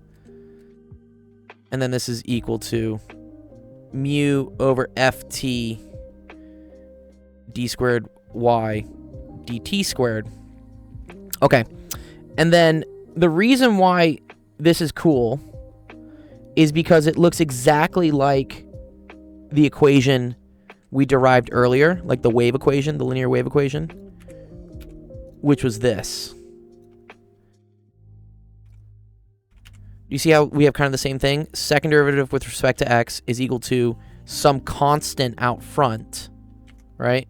And then this is equal to mu over ft d squared y dt squared. Okay. And then the reason why this is cool is because it looks exactly like the equation we derived earlier, like the wave equation, the linear wave equation, which was this. Do you see how we have kind of the same thing? Second derivative with respect to x is equal to some constant out front, right?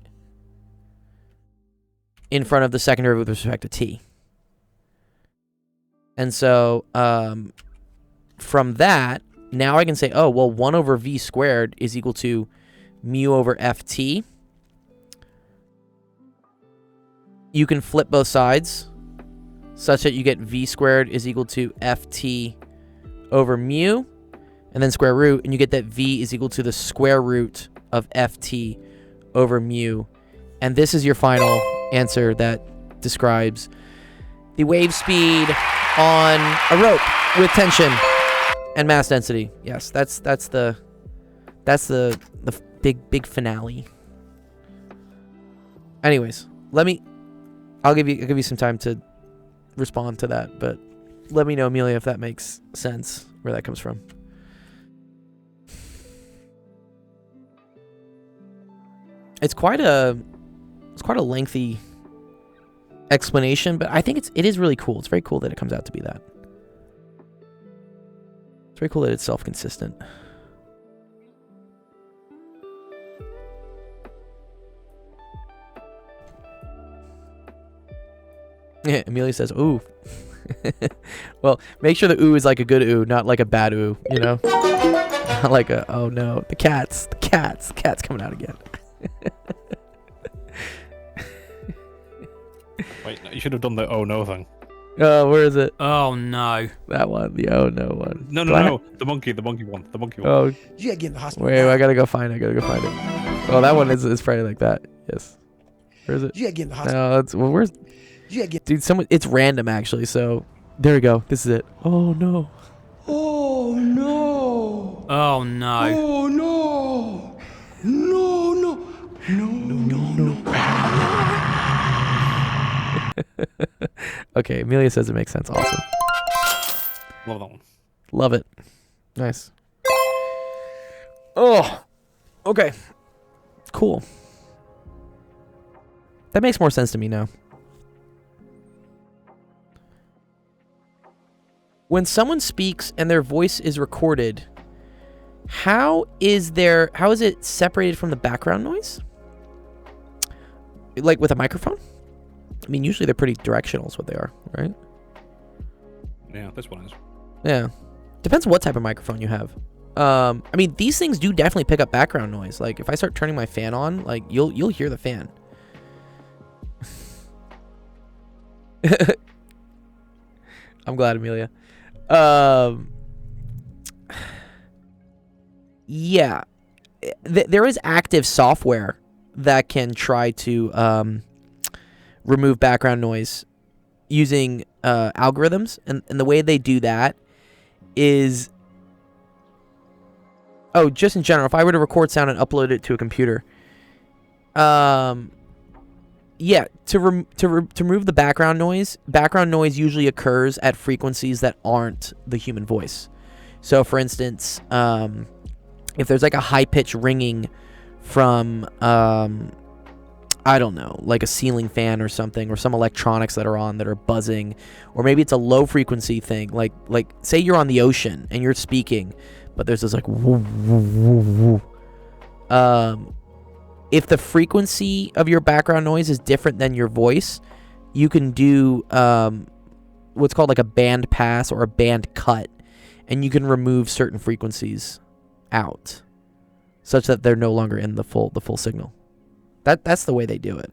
In front of the second derivative with respect to t. And so from that, now I can say, oh, well, 1 over v squared is equal to mu over ft. You can flip both sides such that you get v squared is equal to ft over mu, and then square root, and you get that v is equal to the square root of ft over mu. And this is your final answer that describes the wave speed on a rope with tension and mass density. Yes, that's the big finale. Anyways, I'll give you some time to respond to that, but let me know, Amelia, if that makes sense, where that comes from. It's quite a lengthy explanation, but I think it is really cool. It's very cool that it comes out to be that. It's very cool that it's self-consistent. Yeah, Amelia says, ooh. Well, make sure the ooh is like a good ooh, not like a bad ooh, you know? Not like a, oh no, the cat's coming out again. Wait, no, you should have done the oh no thing. Oh, where is it? Oh no. That one, the oh no one. No. The monkey one. Oh, You gotta get in the hospital. wait, I gotta go find it. Oh, that one is probably like that. Yes. Where is it? You gotta get in the hospital. No, that's, well, where's, You gotta get. dude, it's random actually, so there we go. This is it. Oh no. Oh no! Oh no. Oh no! No! No! Okay, Amelia says it makes sense. Awesome. Love that one. Love it. Nice. Oh, okay. Cool. That makes more sense to me now. When someone speaks and their voice is recorded, how is it separated from the background noise? Like with a microphone? I mean, usually they're pretty directional is what they are, right? Yeah, this one is. Yeah. Depends what type of microphone you have. I mean, these things do definitely pick up background noise. Like, if I start turning my fan on, like, you'll hear the fan. I'm glad, Amelia. Yeah. There is active software that can try to remove background noise using algorithms, and the way they do that is, just in general, if I were to record sound and upload it to a computer, yeah, to remove the background noise usually occurs at frequencies that aren't the human voice. So for instance, if there's like a high pitch ringing from I don't know, like a ceiling fan or something, or some electronics that are on that are buzzing, or maybe it's a low frequency thing, like say you're on the ocean and you're speaking, but there's this like woo, woo, woo, woo. If the frequency of your background noise is different than your voice, you can do what's called like a band pass or a band cut, and you can remove certain frequencies out such that they're no longer in the full signal. That's the way they do it.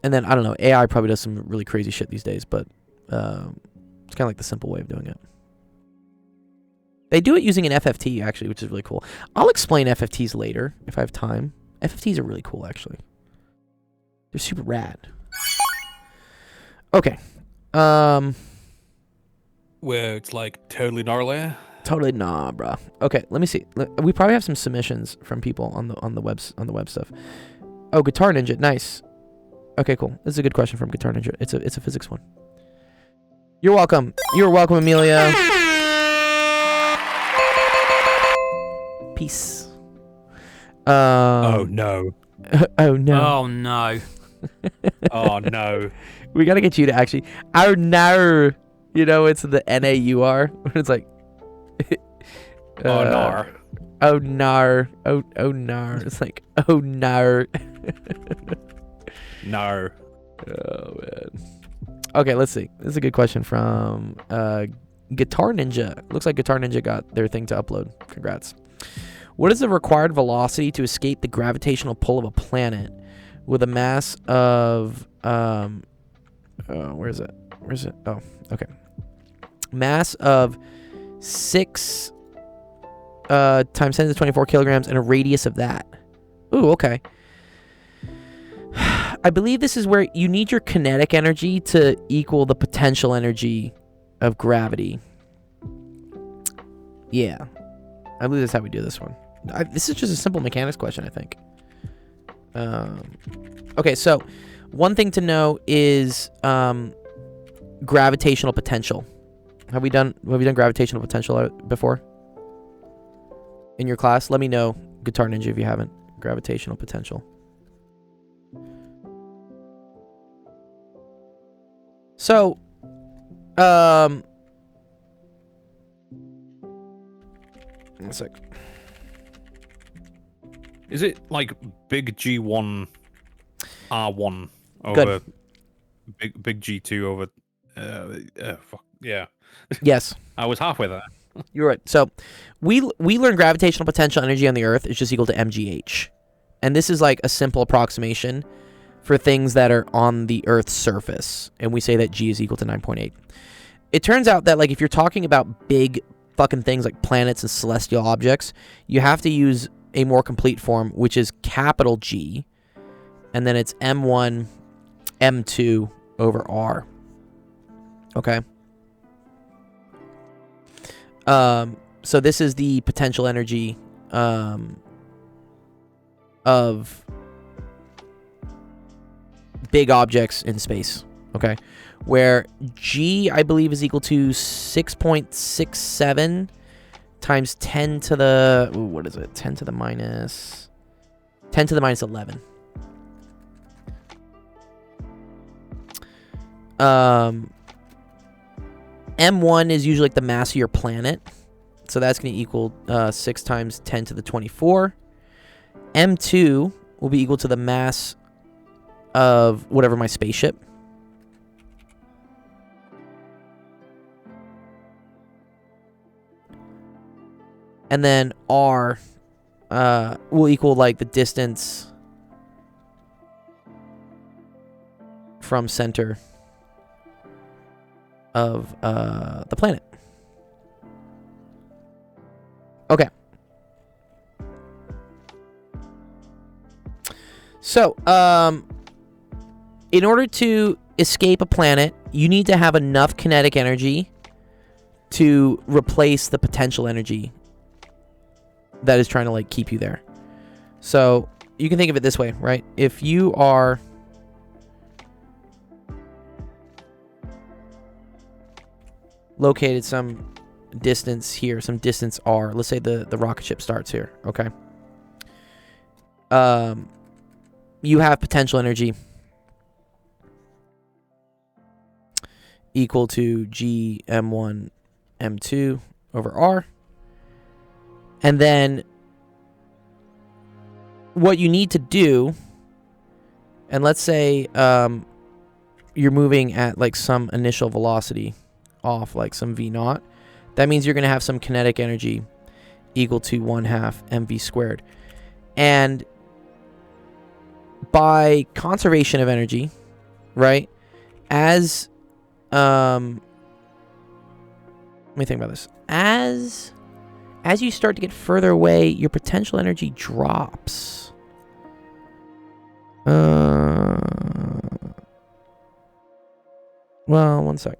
And then I don't know, AI probably does some really crazy shit these days, but it's kind of like the simple way of doing it. They do it using an FFT actually, which is really cool. I'll explain FFTs later if I have time. FFTs are really cool actually. They're super rad. Okay. Where it's like totally gnarly. Totally nah, bruh. Okay, let me see. We probably have some submissions from people on the web stuff. Oh, Guitar Ninja, nice. Okay, cool. This is a good question from Guitar Ninja. It's a physics one. You're welcome. You're welcome, Amelia. Peace. Oh no. Oh no. Oh no. Oh no. We gotta get you to actually. Oh no. You know, it's the NAUR. It's like. Oh nar. Oh nar. Oh nar. It's like oh nar. Nar. Oh man. Okay, let's see. This is a good question from Guitar Ninja. Looks like Guitar Ninja got their thing to upload. Congrats. What is the required velocity to escape the gravitational pull of a planet with a mass of where is it? Oh, okay. Mass of 6 times 10 to the 24 kilograms and a radius of that. Ooh, okay. I believe this is where you need your kinetic energy to equal the potential energy of gravity. Yeah. I believe that's how we do this one. This is just a simple mechanics question, I think. Okay, so one thing to know is gravitational potential. Have we done gravitational potential before? In your class? Let me know, Guitar Ninja, if you haven't. Gravitational potential. So, one sec. Is it like big G1 R1 over big G2 over fuck, yeah. Yes. I was halfway there. You're right. So we learn gravitational potential energy on the Earth is just equal to mgh. And this is like a simple approximation for things that are on the Earth's surface. And we say that G is equal to 9.8. It turns out that like if you're talking about big fucking things like planets and celestial objects, you have to use a more complete form, which is capital G. And then it's M1, M2 over R. Okay. So this is the potential energy of big objects in space, okay? Where G, I believe, is equal to 6.67 times 10 to the... Ooh, what is it? 10 to the minus 11. M1 is usually like the mass of your planet. So that's going to equal 6 times 10 to the 24. M2 will be equal to the mass of whatever my spaceship. And then R will equal like the distance from center of the planet. Okay. So, in order to escape a planet, you need to have enough kinetic energy to replace the potential energy that is trying to like keep you there. So, you can think of it this way, right? If you are located some distance here, some distance R. Let's say the rocket ship starts here, okay? You have potential energy equal to G M1 M2 over R. And then what you need to do, and let's say you're moving at like some initial velocity off, like some V0, that means you're going to have some kinetic energy equal to 1/2 mv squared. And by conservation of energy, right, as let me think about this. As you start to get further away, your potential energy drops. Well, one sec.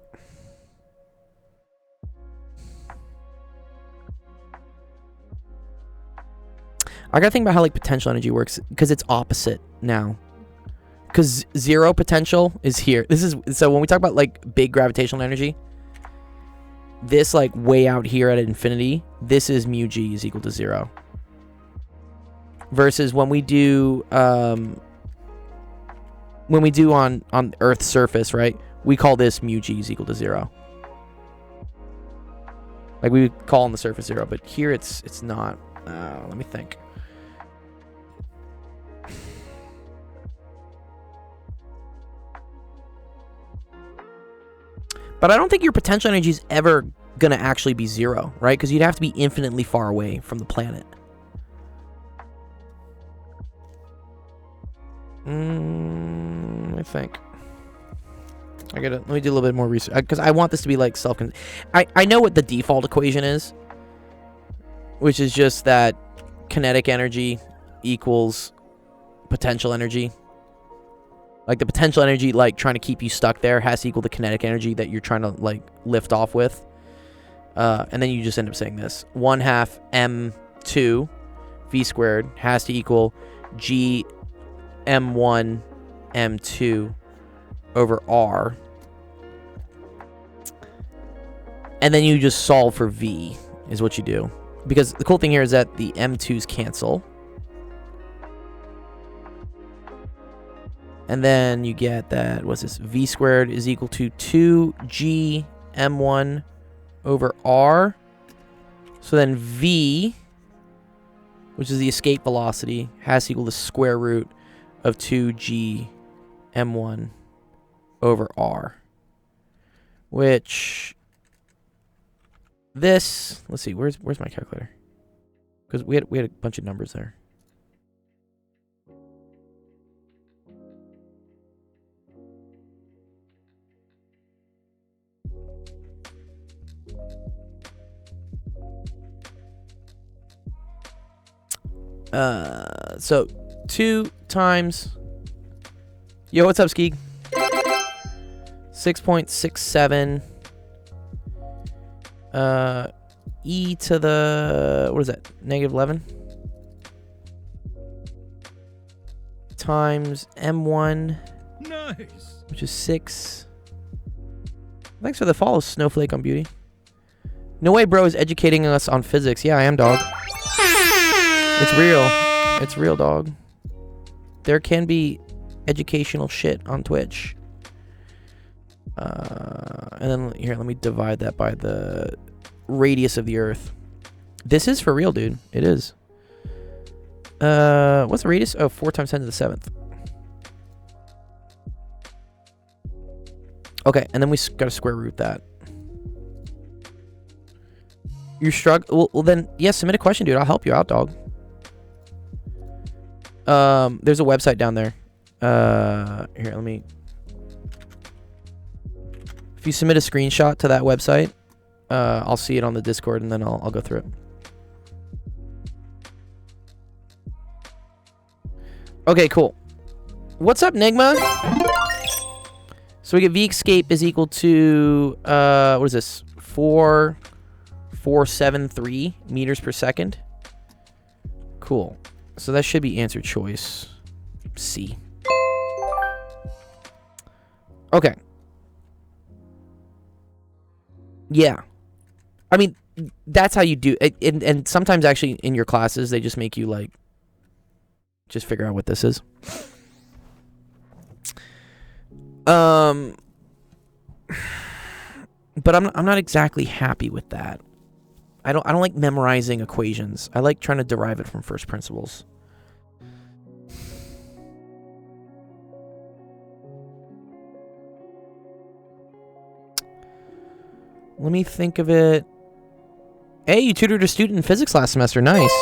I gotta think about how like potential energy works because it's opposite now. Because zero potential is here. This is so when we talk about like big gravitational energy, this like way out here at infinity, this is mu g is equal to 0. Versus when we do on Earth's surface, right? We call this mu g is equal to 0. Like we would call on the surface 0, but here it's not. Let me think. But I don't think your potential energy is ever gonna actually be 0, right? Because you'd have to be infinitely far away from the planet. I think. Let me do a little bit more research because I want this to be like I know what the default equation is, which is just that kinetic energy equals potential energy. Like the potential energy, like trying to keep you stuck there, has to equal the kinetic energy that you're trying to like lift off with. And then you just end up saying this: 1/2 m2 v squared has to equal g m1 m2 over r. And then you just solve for v is what you do. Because the cool thing here is that the m2's cancel. And then you get that, what's this? V squared is equal to 2g m1 over r. So then v, which is the escape velocity, has to equal the square root of 2g m1 over r. Which, this, let's see, where's my calculator? Because we had a bunch of numbers there. So 2 times, yo, what's up, Skeeg? 6.67 e to the, what is that, -11 times m1, Nice. which is 6. Thanks for the follow, Snowflake on Beauty. No way, bro, is educating us on physics. Yeah, I am, dog. It's real. It's real, dog. There can be educational shit on Twitch. And then, here, let me divide that by the radius of the Earth. This is for real, dude. It is. What's the radius? Oh, 4 times 10 to the 7th. Okay, and then we got to square root that. You're struggling? Well, then, yeah, submit a question, dude. I'll help you out, dog. There's a website down there. Here, let me... If you submit a screenshot to that website, I'll see it on the Discord, and then I'll go through it. Okay, cool. What's up, Nigma? So we get V escape is equal to, what is this? 473 meters per second. Cool. So that should be answer choice C. Okay. Yeah. I mean, that's how you do it. And sometimes actually in your classes, they just make you like, just figure out what this is. But I'm not exactly happy with that. I don't like memorizing equations. I like trying to derive it from first principles. Let me think of it. Hey, you tutored a student in physics last semester. Nice.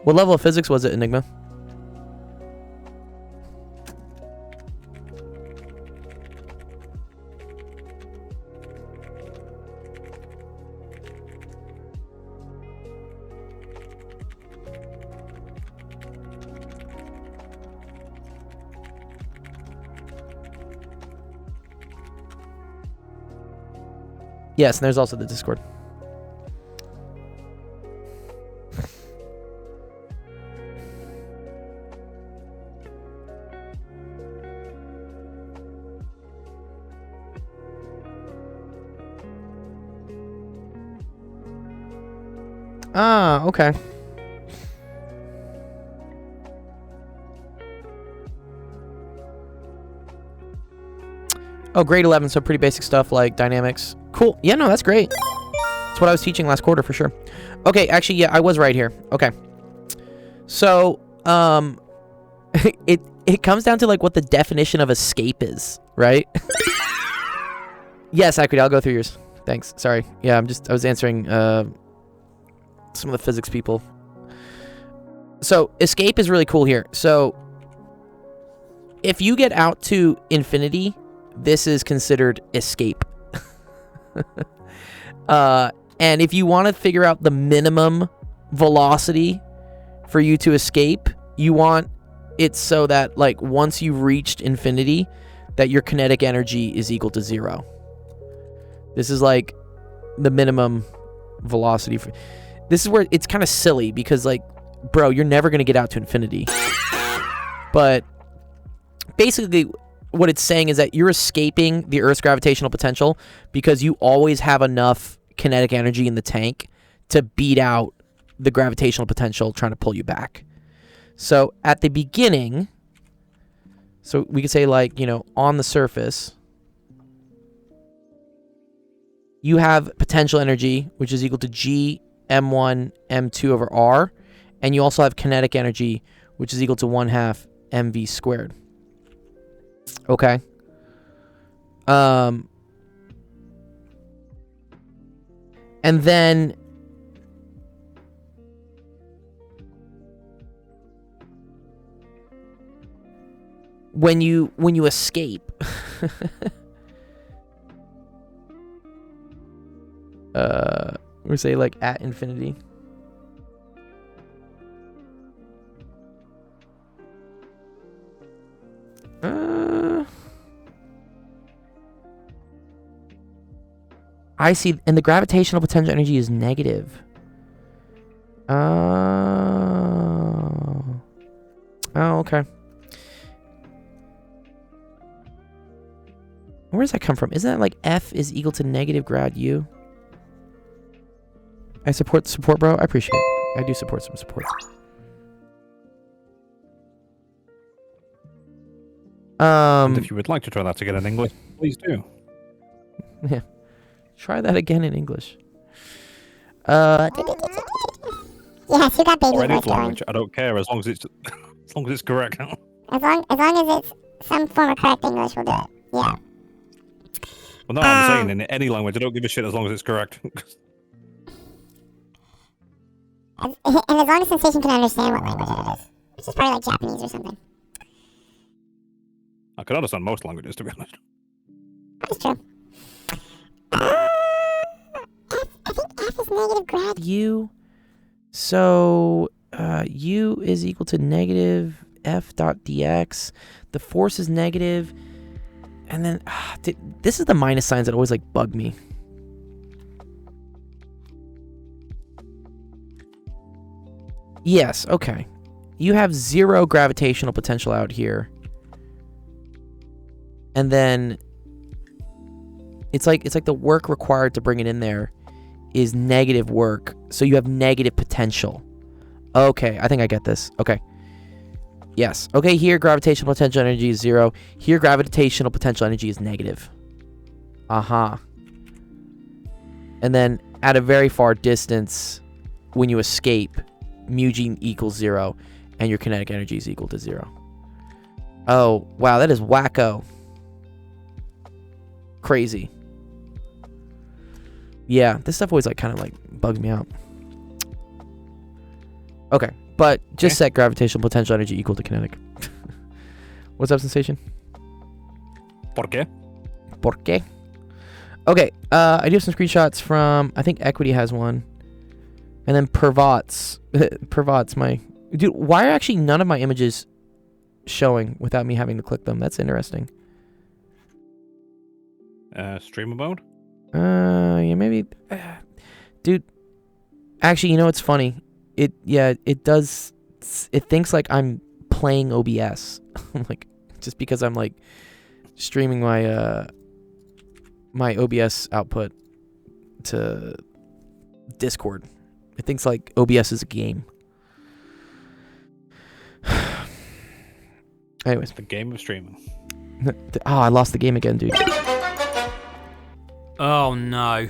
What level of physics was it, Enigma? Yes, and there's also the Discord. Ah, okay. Oh, grade 11, so pretty basic stuff like dynamics. Cool. Yeah, no, that's great. That's what I was teaching last quarter for sure. Okay, actually, yeah, I was right here. Okay. So, it comes down to like what the definition of escape is, right? Yes, Equity, I'll go through yours. Thanks. Sorry. Yeah, I was answering some of the physics people. So escape is really cool here. So if you get out to infinity, this is considered escape. And if you want to figure out the minimum velocity for you to escape, you want it so that like once you've reached infinity, that your kinetic energy is equal to 0. This is like the minimum velocity for. This is where it's kind of silly because like, bro, you're never gonna get out to infinity. But basically, what it's saying is that you're escaping the Earth's gravitational potential because you always have enough kinetic energy in the tank to beat out the gravitational potential trying to pull you back. So at the beginning, so we could say like, you know, on the surface, you have potential energy, which is equal to G m1 m2 over r, and you also have kinetic energy, which is equal to 1/2 mv squared. Okay. And then when you escape, we say like at infinity. I see, and the gravitational potential energy is negative. Oh, okay. Where does that come from? Isn't that like F is equal to negative grad U? I support bro. I appreciate it. I do support some support. And if you would like to try that again in English, please do. Yeah. Try that again in English. Yes, you got baby Or any voice going. language, I don't care as long as it's correct. As long as it's some form of correct English, we'll do it. Yeah. Well, no, I'm saying in any language, I don't give a shit as long as it's correct. And as long as Sensation can understand what language it is. Which is probably like Japanese or something. I can understand most languages, to be honest. That's true. I think F is negative grad. U. So U is equal to negative F dot dx. The force is negative. And then this is the minus signs that always like bug me. Yes, okay. You have 0 gravitational potential out here. And then it's like the work required to bring it in there is negative work. So you have negative potential. Okay, I think I get this. Okay. Yes. Okay, here gravitational potential energy is 0. Here gravitational potential energy is negative. Uh-huh. And then at a very far distance, when you escape, mu g equals 0, and your kinetic energy is equal to 0. Oh, wow, that is wacko. Crazy. Yeah, this stuff always like kind of like bugs me out. Okay, but just set gravitational potential energy equal to kinetic. What's up, Sensation? ¿Por qué? ¿Por qué? Okay, I do have some screenshots from, I think Equity has one. And then Pervots. Pervots, my... Dude, why are actually none of my images showing without me having to click them? That's interesting. Streamer mode? Yeah, maybe... Dude, actually, you know what's funny? It does... It thinks like I'm playing OBS. Like, just because I'm like streaming my my OBS output to Discord. It thinks like OBS is a game. Anyways. The game of streaming. Oh, I lost the game again, dude. Oh no.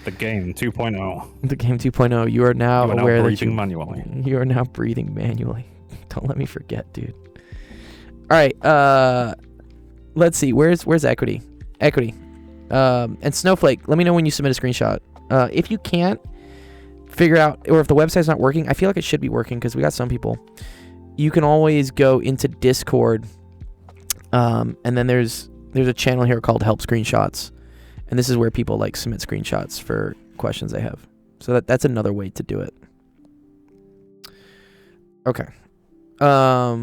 The game 2.0. The game 2.0. You are now aware that manually. You are now breathing manually. Don't let me forget, dude. All right. Let's see. Where's Equity? Equity. And Snowflake, let me know when you submit a screenshot. If you can't figure out, or if the website's not working, I feel like it should be working because we got some people. You can always go into Discord, and then there's a channel here called Help Screenshots, and this is where people like submit screenshots for questions they have. So that's another way to do it. Okay. All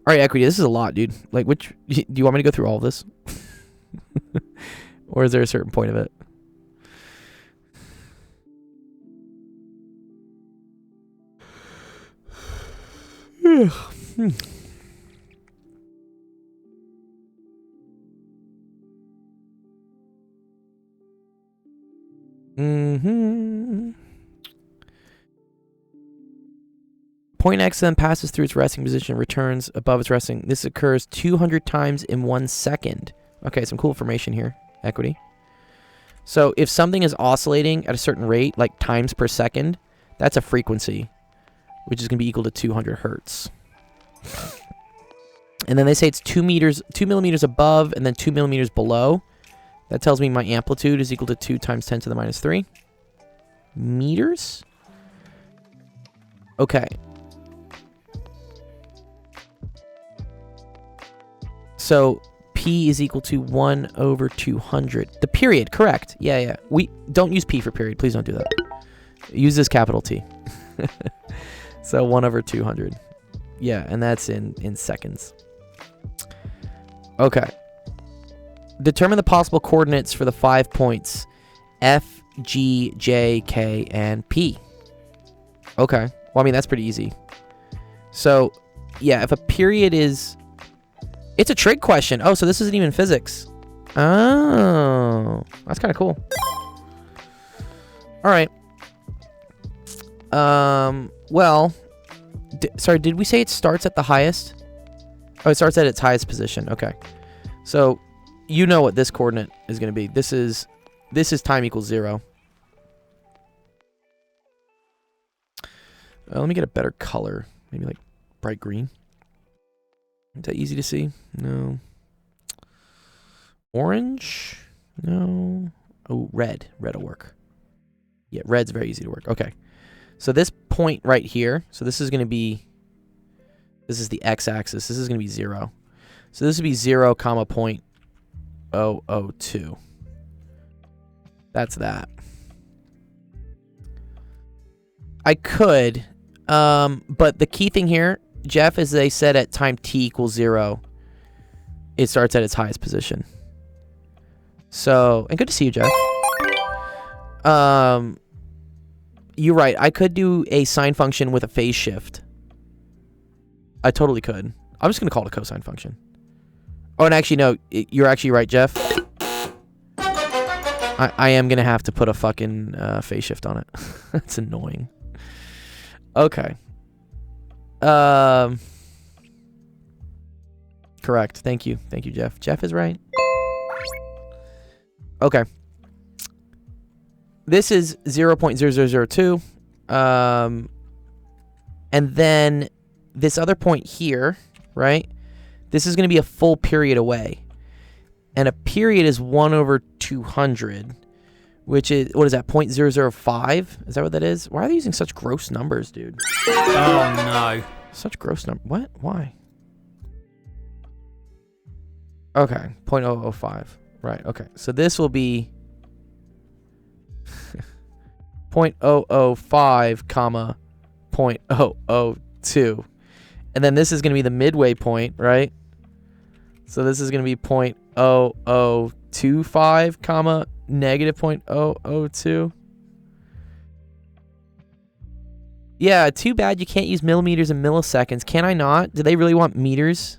right, Equity, this is a lot, dude. Like, do you want me to go through all of this? Or is there a certain point of it? Point X then passes through its resting position, returns above its resting. This occurs 200 times in 1 second. Okay, some cool information here, Equity. So if something is oscillating at a certain rate, like times per second, that's a frequency, which is going to be equal to 200 hertz. And then they say it's 2 millimeters above and then 2 millimeters below. That tells me my amplitude is equal to 2 times 10 to the minus 3 meters. Okay. So P is equal to 1 over 200. The period, correct. Yeah. We don't use P for period. Please don't do that. Use this capital T. So 1 over 200. Yeah, and that's in seconds. Okay. Determine the possible coordinates for the 5 points F, G, J, K, and P. Okay. Well, I mean, that's pretty easy. So, yeah, if a period is... It's a trig question. Oh, so this isn't even physics. Oh, that's kind of cool. All right. Well, sorry, did we say it starts at the highest? Oh, it starts at its highest position. Okay. So, you know what this coordinate is going to be. This is time equals 0. Let me get a better color. Maybe like bright green. Is that easy to see? No. Orange? No. Oh, red. Red will work. Yeah, red's very easy to work. Okay. So this point right here, so this is going to be, this is the x-axis. This is going to be 0. So this would be 0, comma, 0.002. That's that. I could, but the key thing here, Jeff, is they said at time t equals 0, it starts at its highest position. So, and good to see you, Jeff. You're right. I could do a sine function with a phase shift. I totally could. I'm just going to call it a cosine function. Oh, and actually, no. You're actually right, Jeff. I am going to have to put a fucking phase shift on it. That's annoying. Okay. Correct. Thank you. Thank you, Jeff. Jeff is right. Okay. This is 0.0002. And then this other point here, right? This is going to be a full period away. And a period is 1 over 200, which is, what is that, 0.005? Is that what that is? Why are they using such gross numbers, dude? Oh, no. Such gross number. What? Why? Okay, 0.005. Right, okay. So this will be 0.005, comma, 0.002. And then this is going to be the midway point, right? So this is going to be 0.0025, comma, negative 0.002. Yeah, too bad you can't use millimeters and milliseconds. Can I not? Do they really want meters?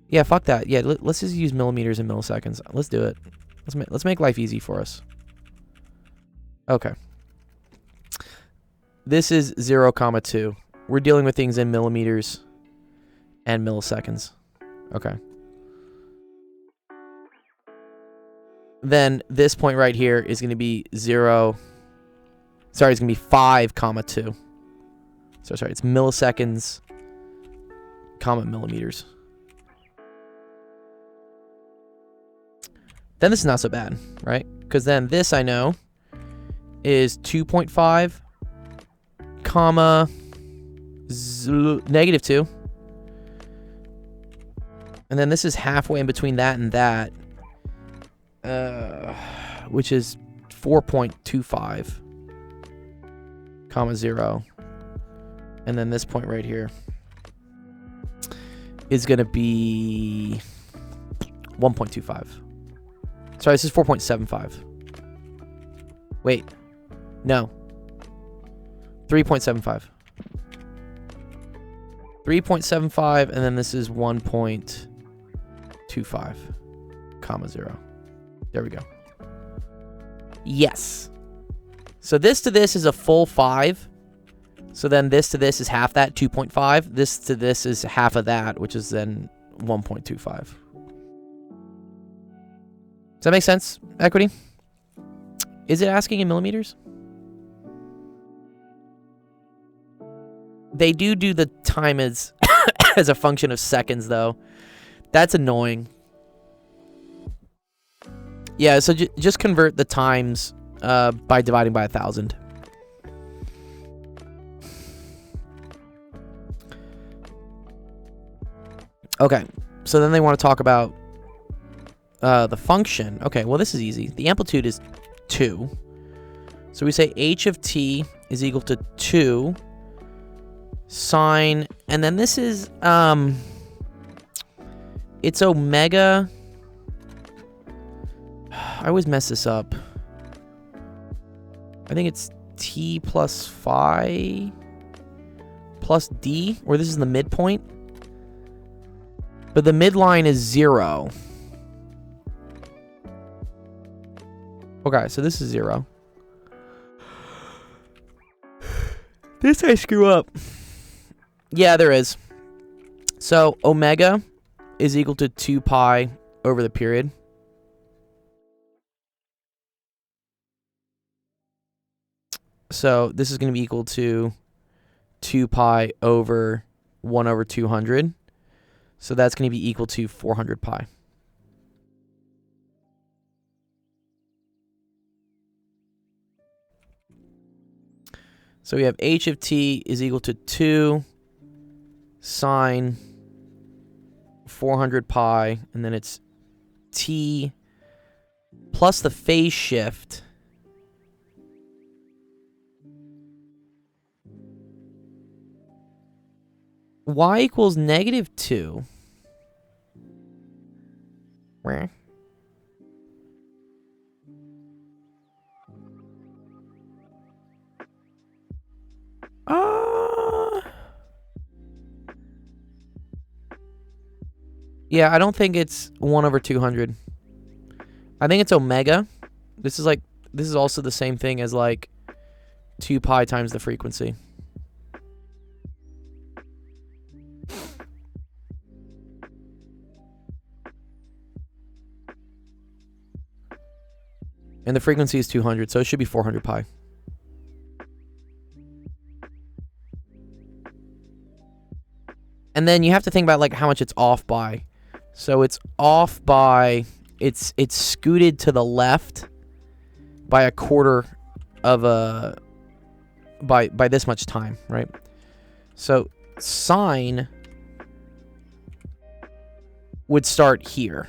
Yeah, fuck that. Yeah, let's just use millimeters and milliseconds. Let's do it. Let's make life easy for us. Okay. This is 0, comma 2. We're dealing with things in millimeters and milliseconds. Okay. Then this point right here is going to be 0. Sorry, it's going to be 5, comma 2. So sorry, it's milliseconds, comma millimeters. then this is not so bad, right? Because then this I know is 2.5 comma negative 2. And then this is halfway in between that and that, which is 4.25 comma 0. And then this point right here is going to be 1.25. Sorry, this is 4.75. Wait. No. 3.75. 3.75, and then this is 1.25, comma 0. There we go. Yes. So this to this is a full 5. So then this to this is half that, 2.5. This to this is half of that, which is then 1.25. Does that make sense, Equity? Is it asking in millimeters? They do the time as as a function of seconds, though. That's annoying. Yeah, so just convert the times by dividing by 1,000. Okay, so then they want to talk about the function. Okay, well, this is easy. The amplitude is 2. So we say h of t is equal to 2 sine, and then this is it's omega. I always mess this up. I think it's t plus phi plus d, or this is the midpoint. But the midline is 0. Okay, so this is 0. This I screw up. Yeah, there is. So omega is equal to 2 pi over the period. So this is going to be equal to 2 pi over 1 over 200. So that's going to be equal to 400 pi. So we have h of t is equal to 2 sine 400 pi, and then it's t plus the phase shift y equals negative 2. Where? Yeah, I don't think it's 1 over 200. I think it's omega. This is also the same thing as like 2 pi times the frequency. And the frequency is 200, so it should be 400 pi. And then you have to think about like how much it's off by. So it's off by, it's scooted to the left by a quarter of a, by this much time, right? So sine would start here,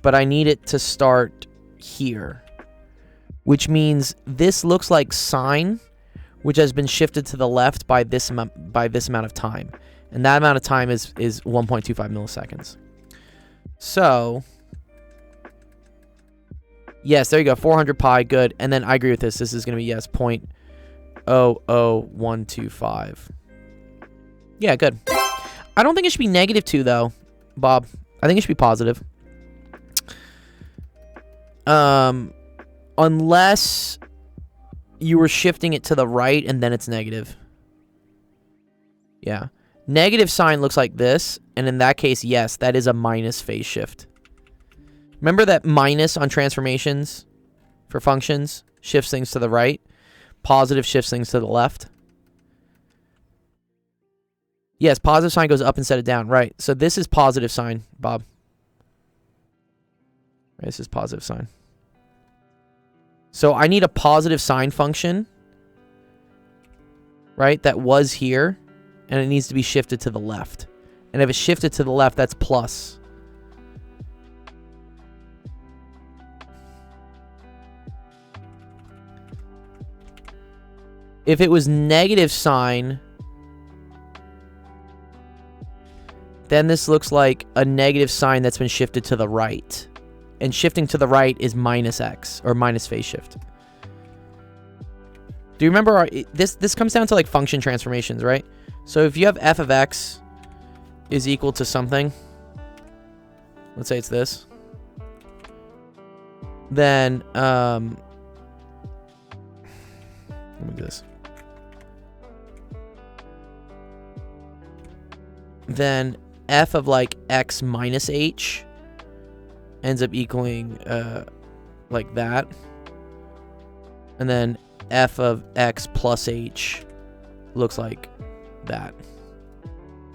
but I need it to start here, which means this looks like sine, which has been shifted to the left by this amount of time, and that amount of time is 1.25 milliseconds. So yes, there you go, 400 pi, good. And then I agree with this. This is going to be yes, 0.00125. Yeah, good. I don't think it should be negative 2 though, Bob. I think it should be positive. Unless you were shifting it to the right and then it's negative. Yeah. Negative sign looks like this, and in that case, yes, that is a minus phase shift. Remember that minus on transformations for functions shifts things to the right? Positive shifts things to the left? Yes, positive sign goes up instead of down, right. So this is positive sign, Bob. This is positive sign. So I need a positive sine function, right? That was here, and it needs to be shifted to the left. And if it's shifted to the left, that's plus. If it was negative sine, then this looks like a negative sign that's been shifted to the right. And shifting to the right is minus x, or minus phase shift. Do you remember this comes down to like function transformations, right? So if you have f of x is equal to something, let's say it's this, then let me do this. Then f of like x minus h ends up equaling like that. And then f of x plus h looks like that.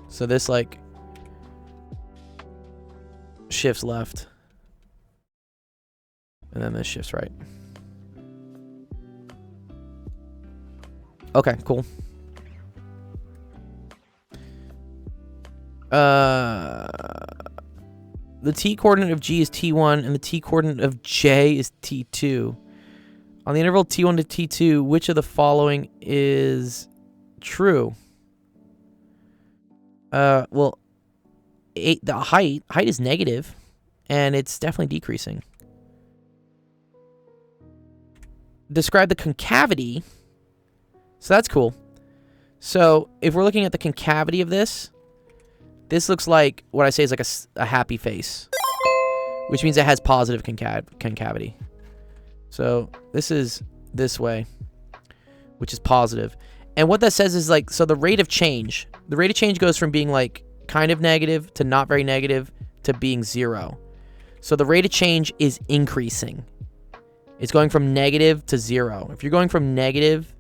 So this like shifts left. And then this shifts right. Okay, cool. The t-coordinate of g is t1, and the t-coordinate of j is t2. On the interval t1 to t2, which of the following is true? Well, the height is negative, and it's definitely decreasing. Describe the concavity. So that's cool. So if we're looking at the concavity of this looks like what I say is like a happy face, which means it has positive concavity. So this is this way, which is positive. And what that says is like, so the rate of change goes from being like kind of negative to not very negative to being 0. So the rate of change is increasing. It's going from negative to 0. If you're going from negative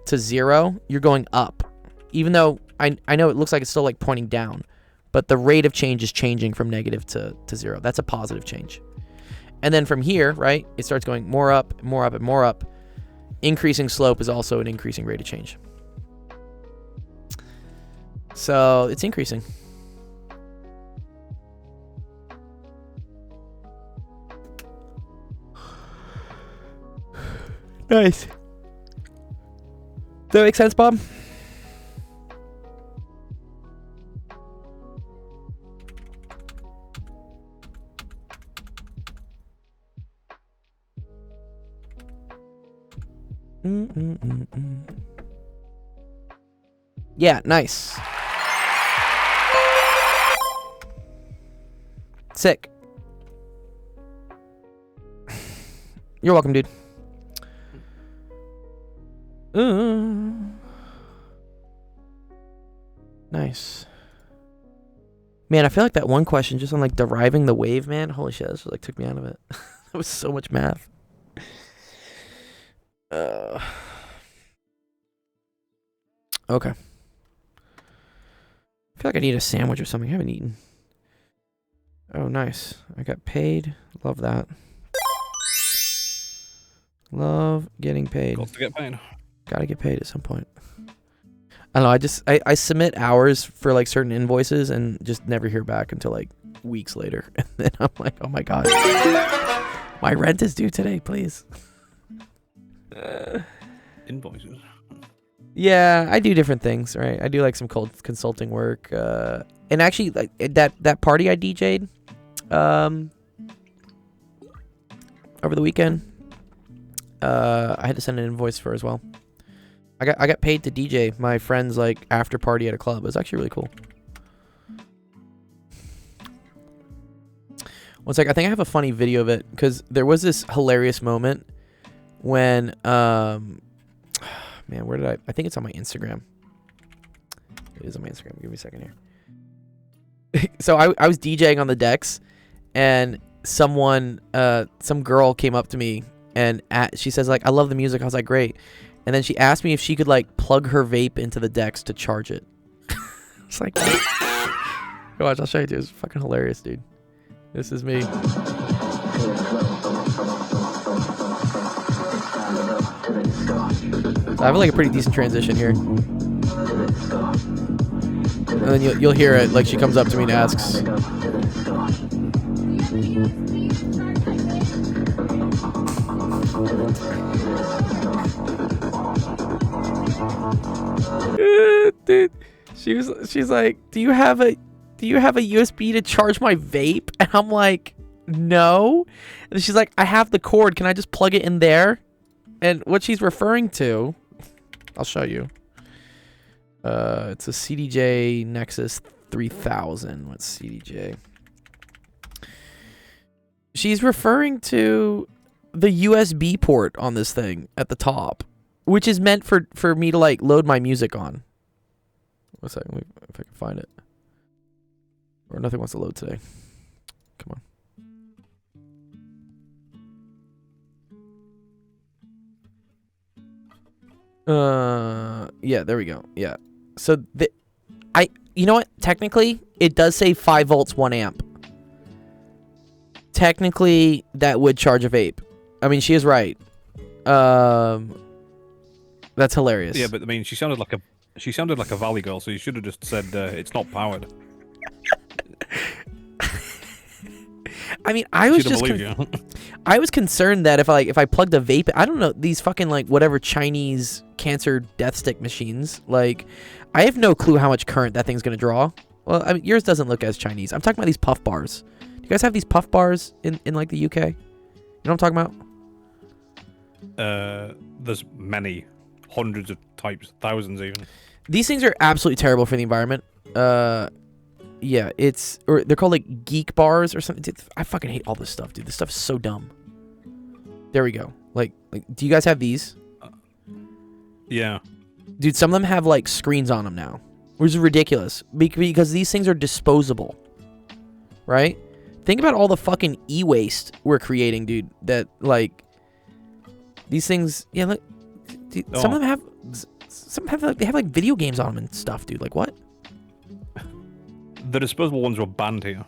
to 0, you're going up. Even though I know it looks like it's still like pointing down, but the rate of change is changing from negative to 0. That's a positive change. And then from here, right, it starts going more up, more up, and more up. Increasing slope is also an increasing rate of change. So it's increasing. Nice. Does that make sense, Bob? Yeah, nice. Sick. You're welcome, dude. Nice. Man, I feel like that one question just on like deriving the wave, man. Holy shit, this like took me out of it. That was so much math. Okay. I feel like I need a sandwich or something. I haven't eaten. Oh, nice. I got paid. Love that. Love getting paid. Got to get paid. Gotta get paid at some point. I don't know. I submit hours for like certain invoices and just never hear back until like weeks later. And then I'm like, oh my God. My rent is due today, please. Invoices. Yeah, I do different things, right? I do like some consulting work, and actually, like that party I DJ'd, over the weekend, I had to send an invoice for as well. I got paid to DJ my friend's like after party at a club. It was actually really cool. One sec, I think I have a funny video of it because there was this hilarious moment when man, where did I think it's on my Instagram. It is on my Instagram. Give me a second here. So I was DJing on the decks, and some girl came up to me and she says like, I love the music. I was like, great. And then she asked me if she could like plug her vape into the decks to charge it. It's like, watch, I'll show you, dude. It's fucking hilarious, dude. This is me. I have like a pretty decent transition here. And then you'll hear it, like she comes up to me and asks. Dude, she's like, do you have a USB to charge my vape? And I'm like, no. And she's like, I have the cord. Can I just plug it in there? And what she's referring to, I'll show you. It's a CDJ Nexus 3000. What's CDJ? She's referring to the USB port on this thing at the top, which is meant for me to like load my music on. One second, if I can find it. Or nothing wants to load today. Come on. Yeah, there we go. Yeah. So you know what? Technically, it does say 5 volts, 1 amp. Technically, that would charge a vape. I mean, she is right. That's hilarious. Yeah, but I mean, she sounded like a Valley girl, so you should have just said it's not powered. I mean, I was just I was concerned that if I plugged a vape, I don't know, these fucking like whatever Chinese cancer death stick machines, like I have no clue how much current that thing's gonna draw. Well, I mean, yours doesn't look as Chinese. I'm talking about these puff bars. Do you guys have these puff bars in like the UK? You know what I'm talking about? There's many, hundreds of types, thousands even. These things are absolutely terrible for the environment. Yeah, they're called like geek bars or something. Dude, I fucking hate all this stuff, dude. This stuff is so dumb. There we go. Like, do you guys have these? Yeah. Dude, some of them have like screens on them now, which is ridiculous because these things are disposable, right? Think about all the fucking e-waste we're creating, dude. That like these things. Yeah, look. Dude, some of them have. Some have like, they have like video games on them and stuff, dude. Like what? The disposable ones were banned here.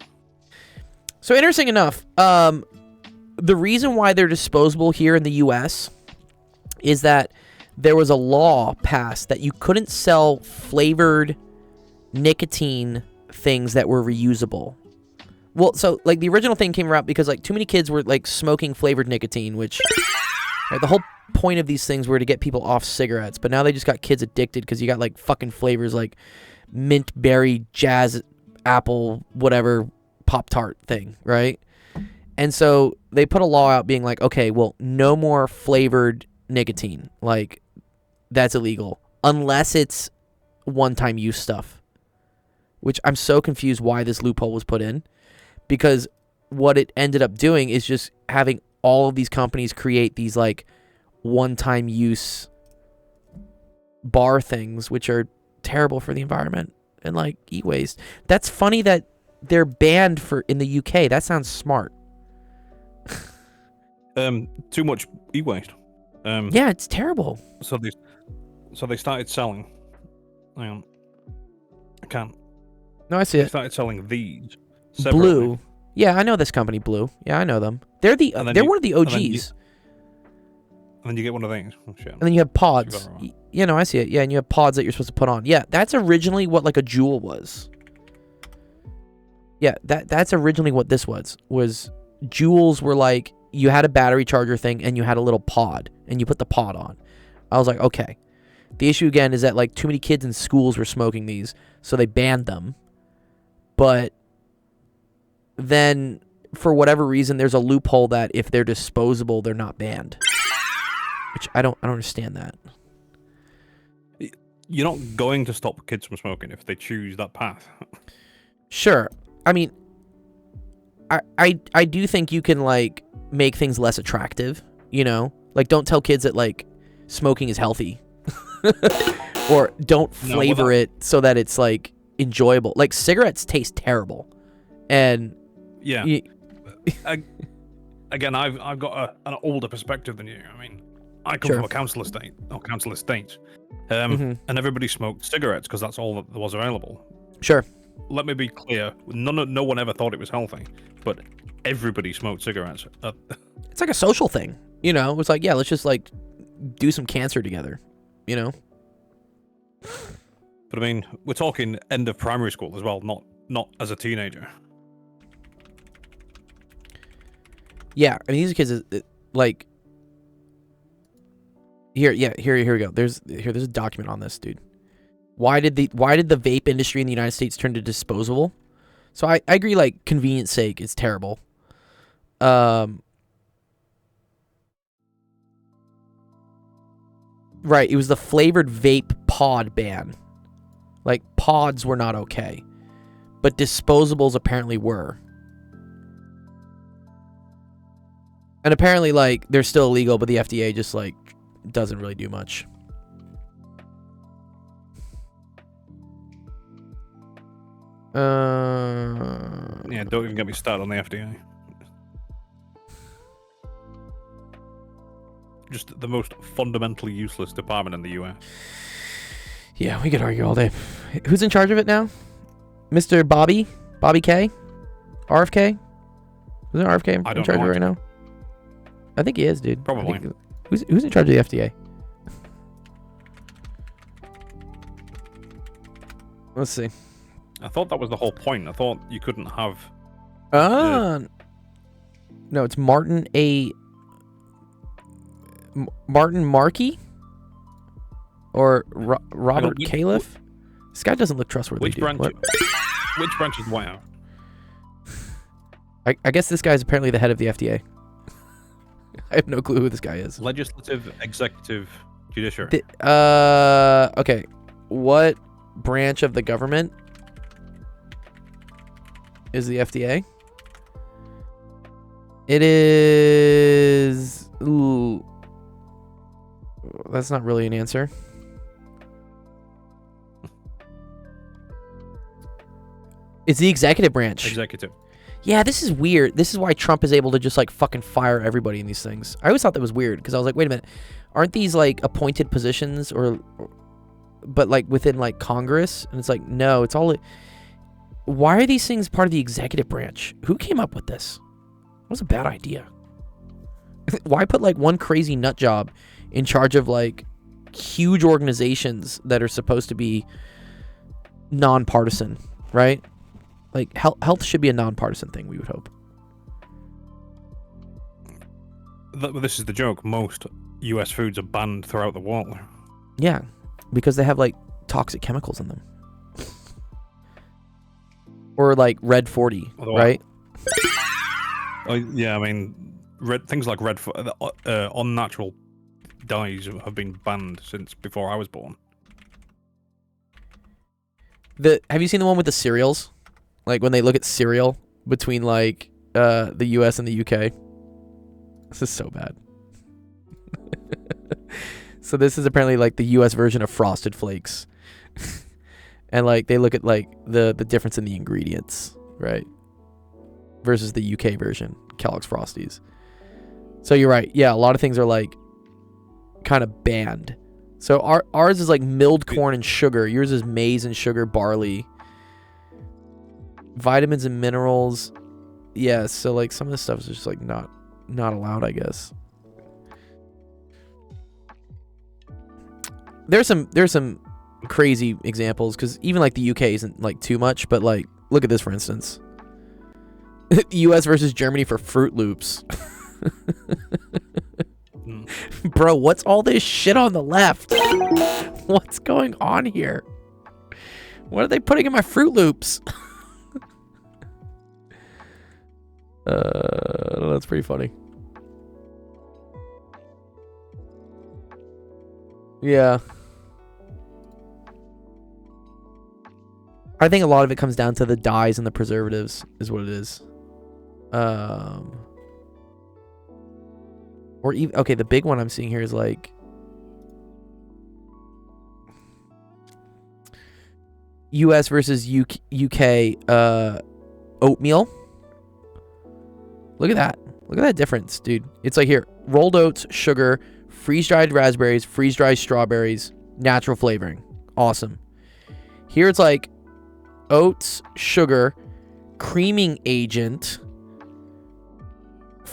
So interesting enough, the reason why they're disposable here in the U.S. is that there was a law passed that you couldn't sell flavored nicotine things that were reusable. Well, so like the original thing came about because like too many kids were like smoking flavored nicotine, which right, the whole point of these things were to get people off cigarettes, but now they just got kids addicted because you got like fucking flavors like mint berry, jazz apple, whatever Pop-Tart thing, right? And so they put a law out being like, okay, well, no more flavored nicotine. Like, that's illegal. Unless it's one-time use stuff. Which I'm so confused why this loophole was put in. Because what it ended up doing is just having all of these companies create these, like, one-time use bar things, which are terrible for the environment and, like, e-waste. That's funny that they're banned in the UK. That sounds smart. Too much e-waste. Yeah, it's terrible. So they started selling. Hang on. I can't. No, I see They it. started selling these separately. Blue. Yeah, I know this company, Blue. Yeah, I know them. They're one of the OGs. And then you get one of these. Oh, shit. And then you have pods. Yeah, no, I see it. Yeah, and you have pods that you're supposed to put on. Yeah, that's originally what like a Juul was. Yeah, that's originally what this was Juuls were like, you had a battery charger thing and you had a little pod and you put the pod on. I was like, okay. The issue again is that like too many kids in schools were smoking these, so they banned them. But then for whatever reason there's a loophole that if they're disposable, they're not banned. Which I don't understand that. You're not going to stop kids from smoking if they choose that path. Sure. I mean, I do think you can like make things less attractive, you know? Like don't tell kids that like smoking is healthy. Or don't flavor it so that it's like enjoyable. Like cigarettes taste terrible. And yeah. Again, I've got an older perspective than you. I mean, I come from a council estate, and everybody smoked cigarettes because that's all that was available. Sure. Let me be clear: no one ever thought it was healthy, but everybody smoked cigarettes. It's like a social thing, you know. It was like, yeah, let's just like do some cancer together, you know. But I mean, we're talking end of primary school as well, not as a teenager. Yeah, I mean, these kids, like, here we go. There's a document on this, dude. Why did the vape industry in the United States turn to disposable? So I agree, like, convenience sake, it's terrible. Right, it was the flavored vape pod ban. Like, pods were not okay, but disposables apparently were. And apparently, like, they're still illegal, but the FDA just, like, doesn't really do much. Yeah, don't even get me started on the FDA. Just the most fundamentally useless department in the US. Yeah, we could argue all day. Who's in charge of it now? Mr. Bobby K? RFK? Isn't RFK in charge of it right now? I think he is, dude. Probably. Who's in charge of the FDA? Let's see. I thought that was the whole point. I thought you couldn't have... No, it's Martin Markey? Or Robert Califf? This guy doesn't look trustworthy. Which branch is the White House? I guess this guy is apparently the head of the FDA. I have no clue who this guy is. Legislative, executive, judiciary. Okay. What branch of the government is the FDA? It is... Ooh. That's not really an answer. It's the executive branch. Executive. Yeah, this is weird. This is why Trump is able to just like fucking fire everybody in these things. I always thought that was weird because I was like, wait a minute, aren't these like appointed positions but like within like Congress? And it's like, no, it's all. Why are these things part of the executive branch? Who came up with this? That was a bad idea. Why put like one crazy nut job in charge of like huge organizations that are supposed to be nonpartisan, right? Like, health should be a nonpartisan thing, we would hope. This is the joke. Most U.S. foods are banned throughout the world. Yeah, because they have, like, toxic chemicals in them. Or, like, Red 40, right? Yeah, I mean, things like unnatural dyes have been banned since before I was born. Have you seen the one with the cereals? Like when they look at cereal between like the US and the UK. This is so bad. So this is apparently like the US version of Frosted Flakes. And like they look at like the difference in the ingredients, right? Versus the UK version, Kellogg's Frosties. So you're right. Yeah, a lot of things are like kind of banned. So ours is like milled corn and sugar. Yours is maize and sugar, barley. Vitamins and minerals. Yeah, so like some of this stuff is just like not allowed, I guess. There's some crazy examples because even like the UK isn't like too much, but like look at this for instance. US versus Germany for Fruit Loops. Bro, what's all this shit on the left? What's going on here? What are they putting in my Fruit Loops? That's pretty funny. Yeah. I think a lot of it comes down to the dyes and the preservatives is what it is. Or even, okay, the big one I'm seeing here is like US versus UK oatmeal. Look at that. Look at that difference, dude. It's like here, rolled oats, sugar, freeze-dried raspberries, freeze-dried strawberries, natural flavoring. Awesome. Here it's like oats, sugar, creaming agent,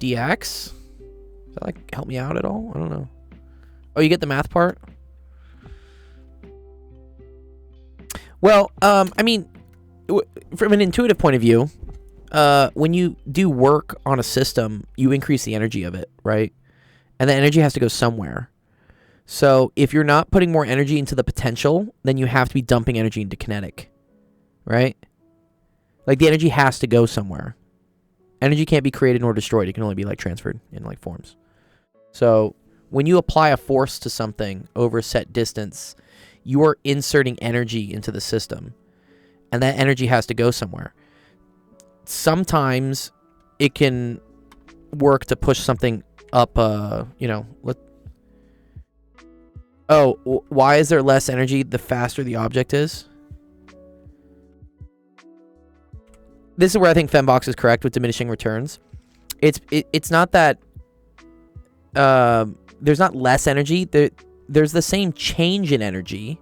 dx. Does that like help me out at all? I don't know. Oh, you get the math part? Well, I mean, from an intuitive point of view, when you do work on a system, you increase the energy of it, right? And the energy has to go somewhere. So if you're not putting more energy into the potential, then you have to be dumping energy into kinetic, right? Like the energy has to go somewhere. Energy can't be created nor destroyed. It can only be like transferred in like forms. So when you apply a force to something over a set distance, you are inserting energy into the system, and that energy has to go somewhere. Sometimes it can work to push something up, why is there less energy the faster the object is? This is where I think Fembox is correct with diminishing returns. It's not that there's not less energy. There's the same change in energy.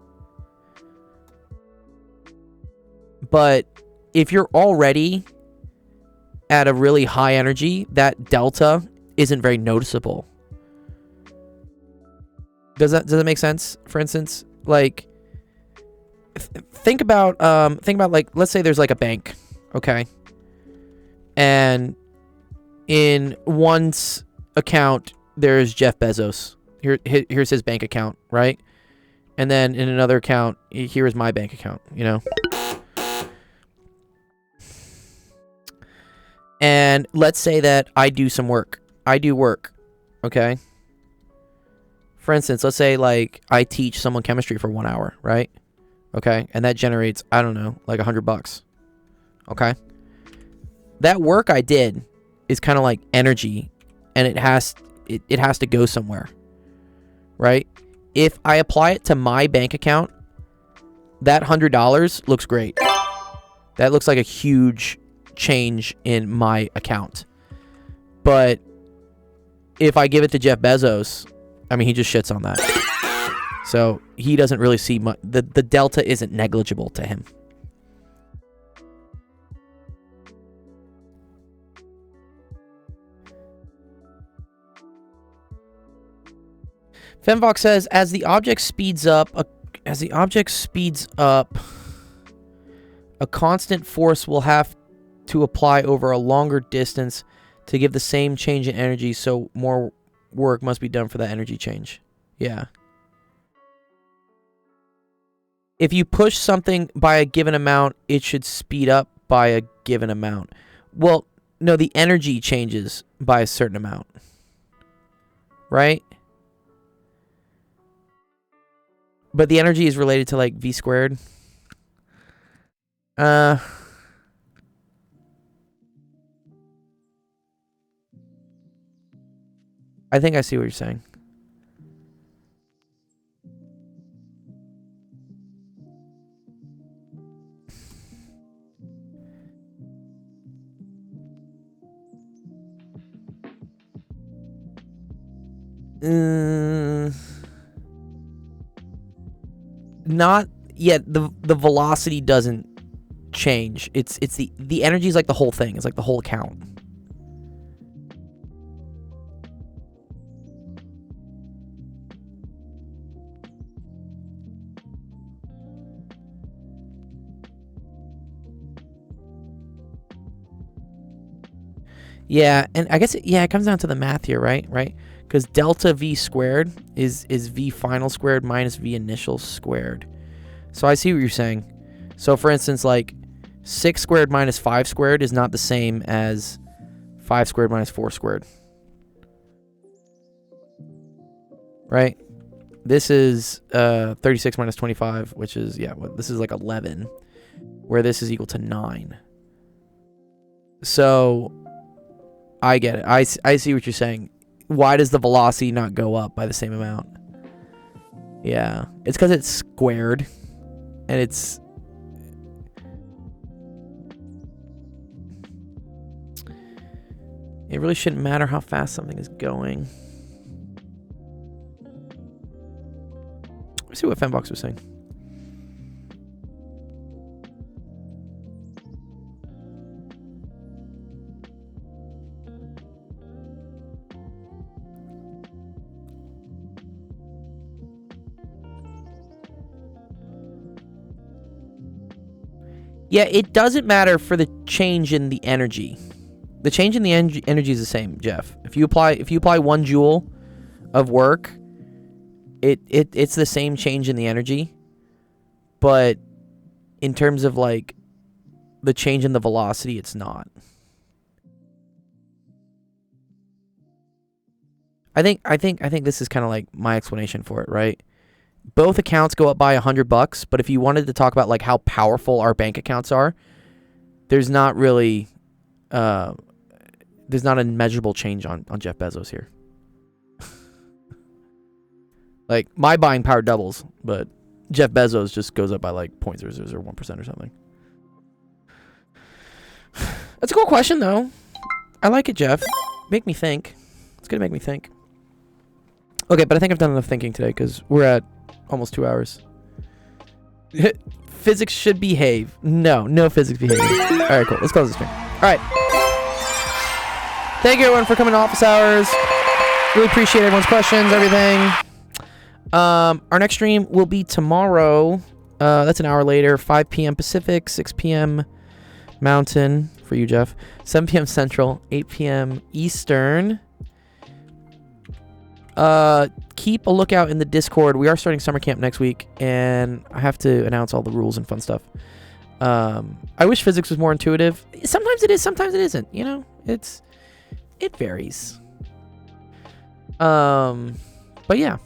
But if you're already at a really high energy, that delta isn't very noticeable. Does that make sense? For instance, like think about like, let's say there's like a bank, okay? And in one's account there's Jeff Bezos. Here's his bank account, right? And then in another account, here is my bank account, you know? And let's say that I do some work. I do work, okay? For instance, let's say like I teach someone chemistry for 1 hour, right? Okay, and that generates, I don't know, like $100. Okay? That work I did is kind of like energy, and it has to go somewhere, right? If I apply it to my bank account, that $100 looks great. That looks like a huge change in my account. But if I give it to Jeff Bezos, I mean, he just shits on that. So he doesn't really see much. The delta isn't negligible to him. Femvox says, as the object speeds up, a constant force will have to apply over a longer distance to give the same change in energy, so more work must be done for that energy change. Yeah. If you push something by a given amount, it should speed up by a given amount. Well, no, the energy changes by a certain amount. Right? But the energy is related to like V squared. I think I see what you're saying. Not yet. The velocity doesn't change. It's the energy is like the whole thing. It's like the whole account. Yeah, and I guess it comes down to the math here, right? Right? Because delta V squared is V final squared minus V initial squared. So I see what you're saying. So for instance, like 6 squared minus 5 squared is not the same as 5 squared minus 4 squared. Right? This is 36 minus 25, which is, this is like 11, where this is equal to 9. So I get it. I see what you're saying. Why does the velocity not go up by the same amount? Yeah. It's because it's squared. And it's... It really shouldn't matter how fast something is going. Let's see what Fembox was saying. Yeah, it doesn't matter for the change in the energy. The change in the energy is the same, Jeff. If you apply 1 joule of work, it's the same change in the energy. But in terms of like the change in the velocity, it's not. I think this is kind of like my explanation for it, right? Both accounts go up by $100, but if you wanted to talk about like how powerful our bank accounts are, there's not really there's not a measurable change on Jeff Bezos here. Like my buying power doubles, but Jeff Bezos just goes up by like 0.001% or something. That's a cool question though. I like it, Jeff. Make me think. It's gonna make me think. Okay, but I think I've done enough thinking today because we're at almost 2 hours. Physics should behave. No physics behavior. All right, cool. Let's close this stream. All right. Thank you, everyone, for coming to office hours. Really appreciate everyone's questions, everything. Our next stream will be tomorrow. That's an hour later, 5 p.m. Pacific, 6 p.m. Mountain for you, Jeff. 7 p.m. Central, 8 p.m. Eastern. Keep a lookout in the Discord. We are starting summer camp next week, and I have to announce all the rules and fun stuff. I wish physics was more intuitive. Sometimes it is, sometimes it isn't. You know, it varies. But yeah.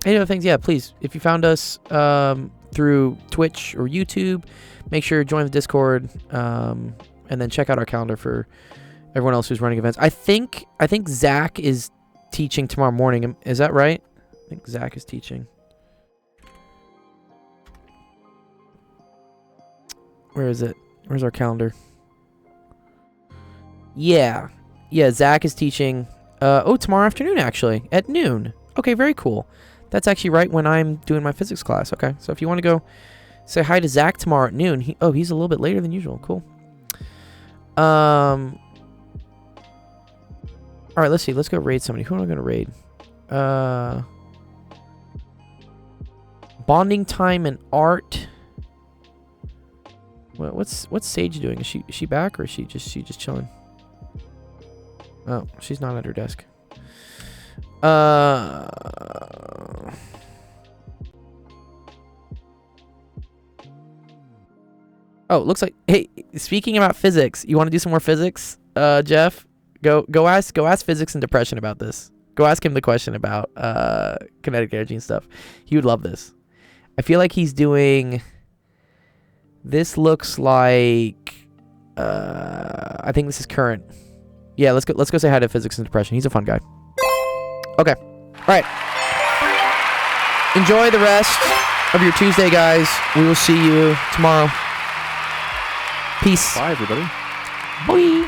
Any other things? Yeah, please. If you found us through Twitch or YouTube, make sure to join the Discord, and then check out our calendar for everyone else who's running events. I think Zach is teaching tomorrow morning. Is that right? I think Zach is teaching. Where is it? Where's our calendar? Yeah, Zach is teaching. Tomorrow afternoon, actually, at noon. Okay, very cool. That's actually right when I'm doing my physics class. Okay, so if you want to go say hi to Zach tomorrow at noon. He's a little bit later than usual. Cool. All right, let's see. Let's go raid somebody. Who am I going to raid? Bonding time and art. What's Sage doing? Is she back, or is she just chilling? Oh, she's not at her desk. Oh, looks like. Hey, speaking about physics, you want to do some more physics, Jeff? Go ask physics and depression about this. Go ask him the question about kinetic energy and stuff. He would love this. I feel like he's doing. This looks like. I think this is current. Yeah, let's go say hi to physics and depression. He's a fun guy. Okay. All right. Enjoy the rest of your Tuesday, guys. We will see you tomorrow. Peace. Bye, everybody. Bye.